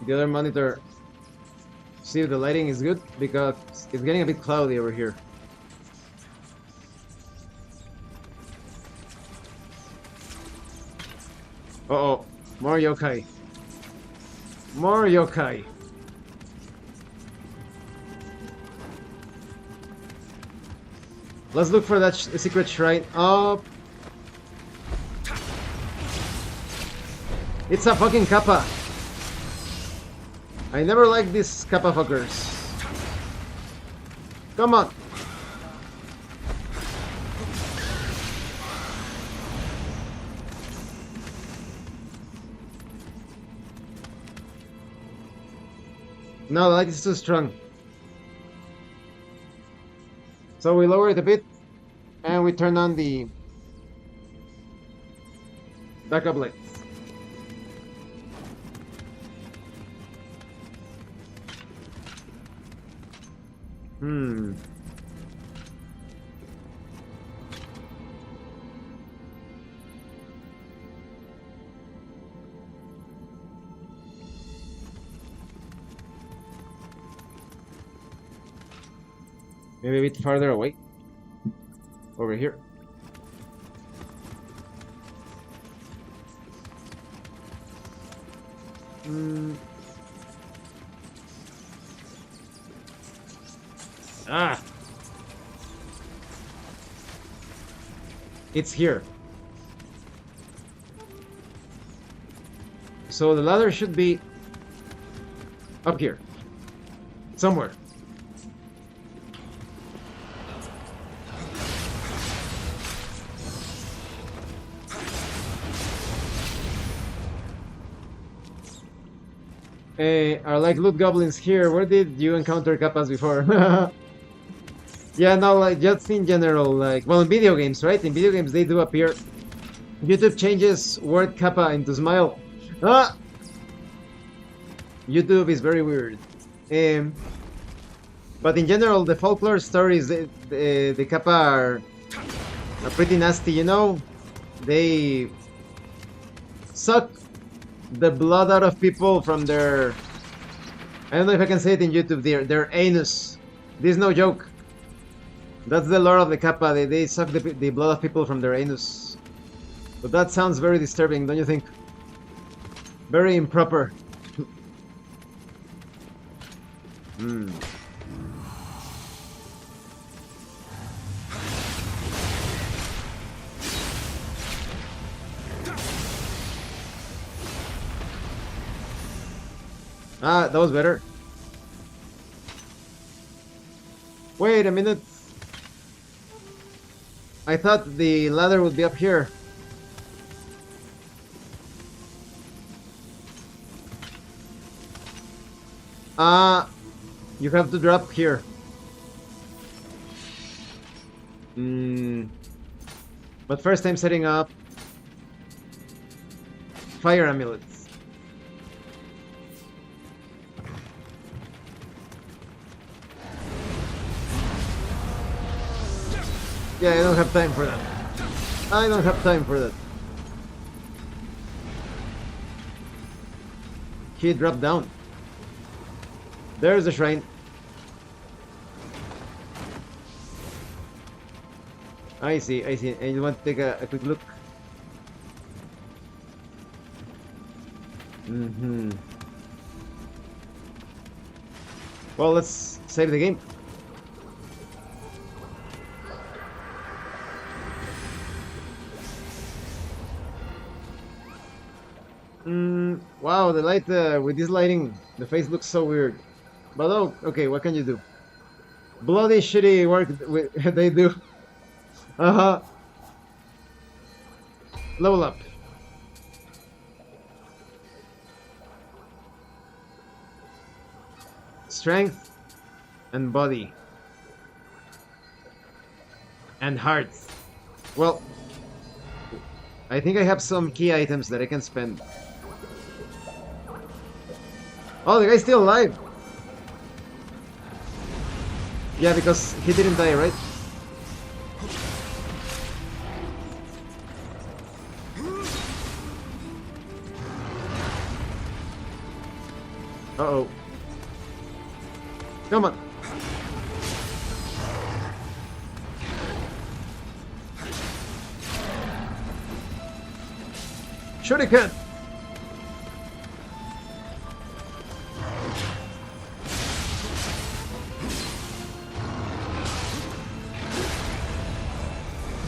other monitor. See if the lighting is good, because it's getting a bit cloudy over here. Uh-oh, more yokai. More yokai. Let's look for that secret shrine. Oh, it's a fucking kappa. I never liked these kappa fuckers. Come on. No, the light is too strong. So we lower it a bit, and we turn on the backup light. Maybe a bit farther away. Over here. Ah! It's here. So the ladder should be up here. Somewhere. Are like loot goblins here. Where did you encounter kappas before? Yeah, no, like just in general, like, well, in video games, right? In video games, they do appear. YouTube changes word kappa into smile. Ah! YouTube is very weird. But in general, the folklore stories, the kappa are pretty nasty, you know? They suck the blood out of people from their... I don't know if I can say it in YouTube, their anus. This is no joke. That's the lore of the kappa. They suck the blood of people from their anus. But that sounds very disturbing, don't you think? Very improper. Hmm. Ah, that was better. Wait a minute. I thought the ladder would be up here. Ah, you have to drop here. But first I'm setting up fire amulets. Yeah, I don't have time for that. I don't have time for that. He dropped down. There's the shrine. I see, I see. And you want to take a quick look? Well, let's save the game. Wow, the light, with this lighting, the face looks so weird. But oh, okay, what can you do? Bloody shitty work they do. Uh-huh. Level up. Strength and body. And heart. Well, I think I have some key items that I can spend. Oh, the guy's still alive! Yeah, because he didn't die, right? Uh-oh. Come on! Shuriken!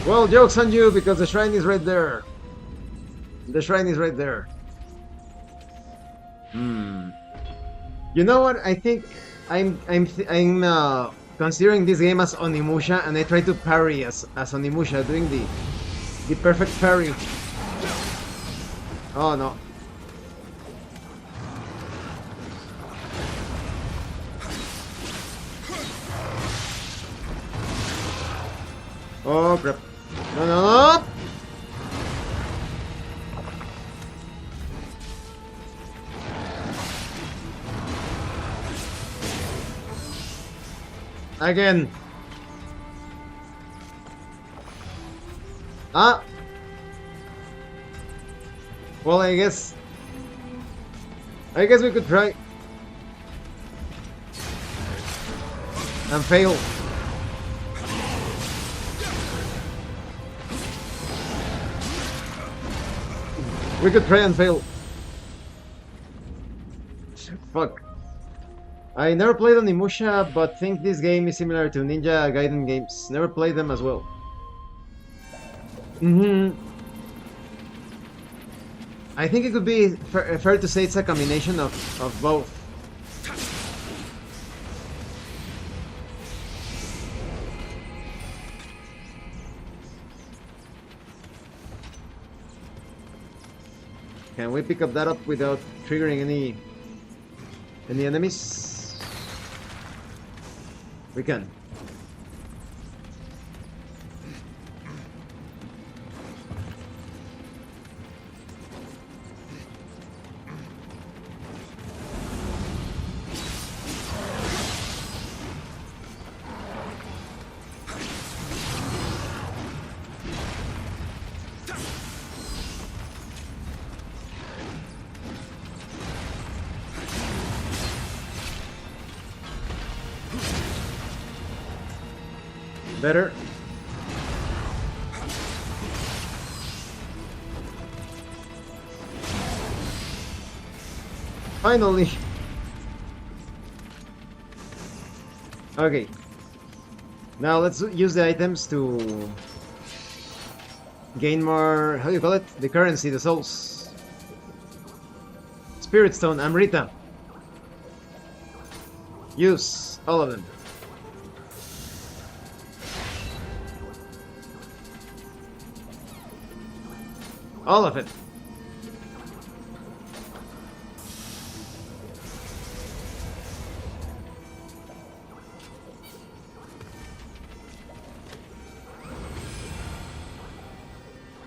Well, joke's on you because the shrine is right there. The shrine is right there. You know what? I think I'm considering this game as Onimusha, and I try to parry as Onimusha, doing the perfect parry. Oh no. Oh crap. No, no, no! Again. Ah. Well, I guess we could try and fail. We could try and fail. Fuck. I never played Onimusha, but think this game is similar to Ninja Gaiden games. Never played them as well. Hmm. I think it could be fair to say it's a combination of both. Can we pick up that up without triggering any enemies? We can. Better. Finally. Okay. Now let's use the items to gain more, how do you call it? The currency, the souls. Spirit Stone, Amrita. Use all of them. All of it.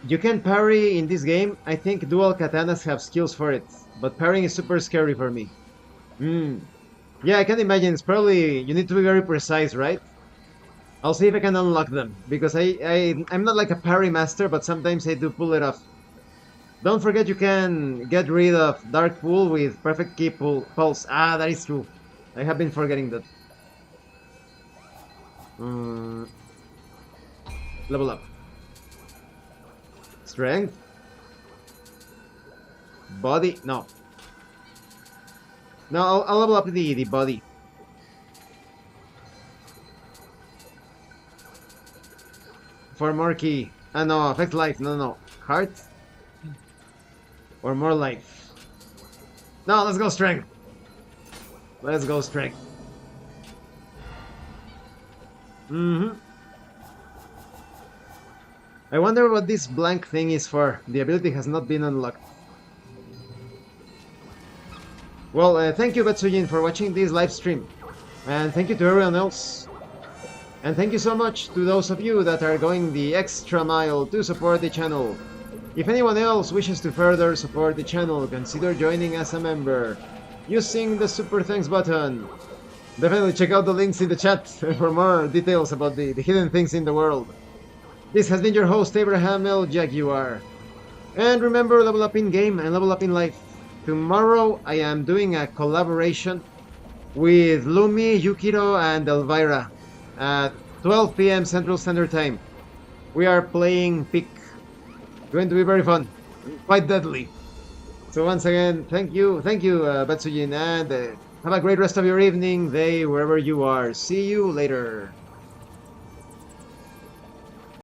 You can parry in this game. I think dual katanas have skills for it, but parrying is super scary for me. Yeah, I can imagine. It's probably, you need to be very precise, right? I'll see if I can unlock them, because I'm not like a parry master, but sometimes I do pull it off. Don't forget you can get rid of Dark Pool with Perfect Key Pulse. Ah, that is true. I have been forgetting that. Level up. Strength. Body. No. No, I'll level up the body. For more key. Ah, no, affect life. No. Heart. Or more life. No, let's go strength. Let's go strength. I wonder what this blank thing is for. The ability has not been unlocked. Well, thank you, Betsujin, for watching this live stream. And thank you to everyone else. And thank you so much to those of you that are going the extra mile to support the channel. If anyone else wishes to further support the channel, consider joining as a member using the Super Thanks button. Definitely check out the links in the chat for more details about the hidden things in the world. This has been your host, Abraham L. Jaguar. And remember, level up in game and level up in life. Tomorrow I am doing a collaboration with Lumi, Yukiro, and Elvira at 12 p.m. Central Standard Time. We are playing Pick. Going to be very fun, quite deadly. So once again, thank you, Betsujin, and have a great rest of your evening, day, wherever you are. See you later.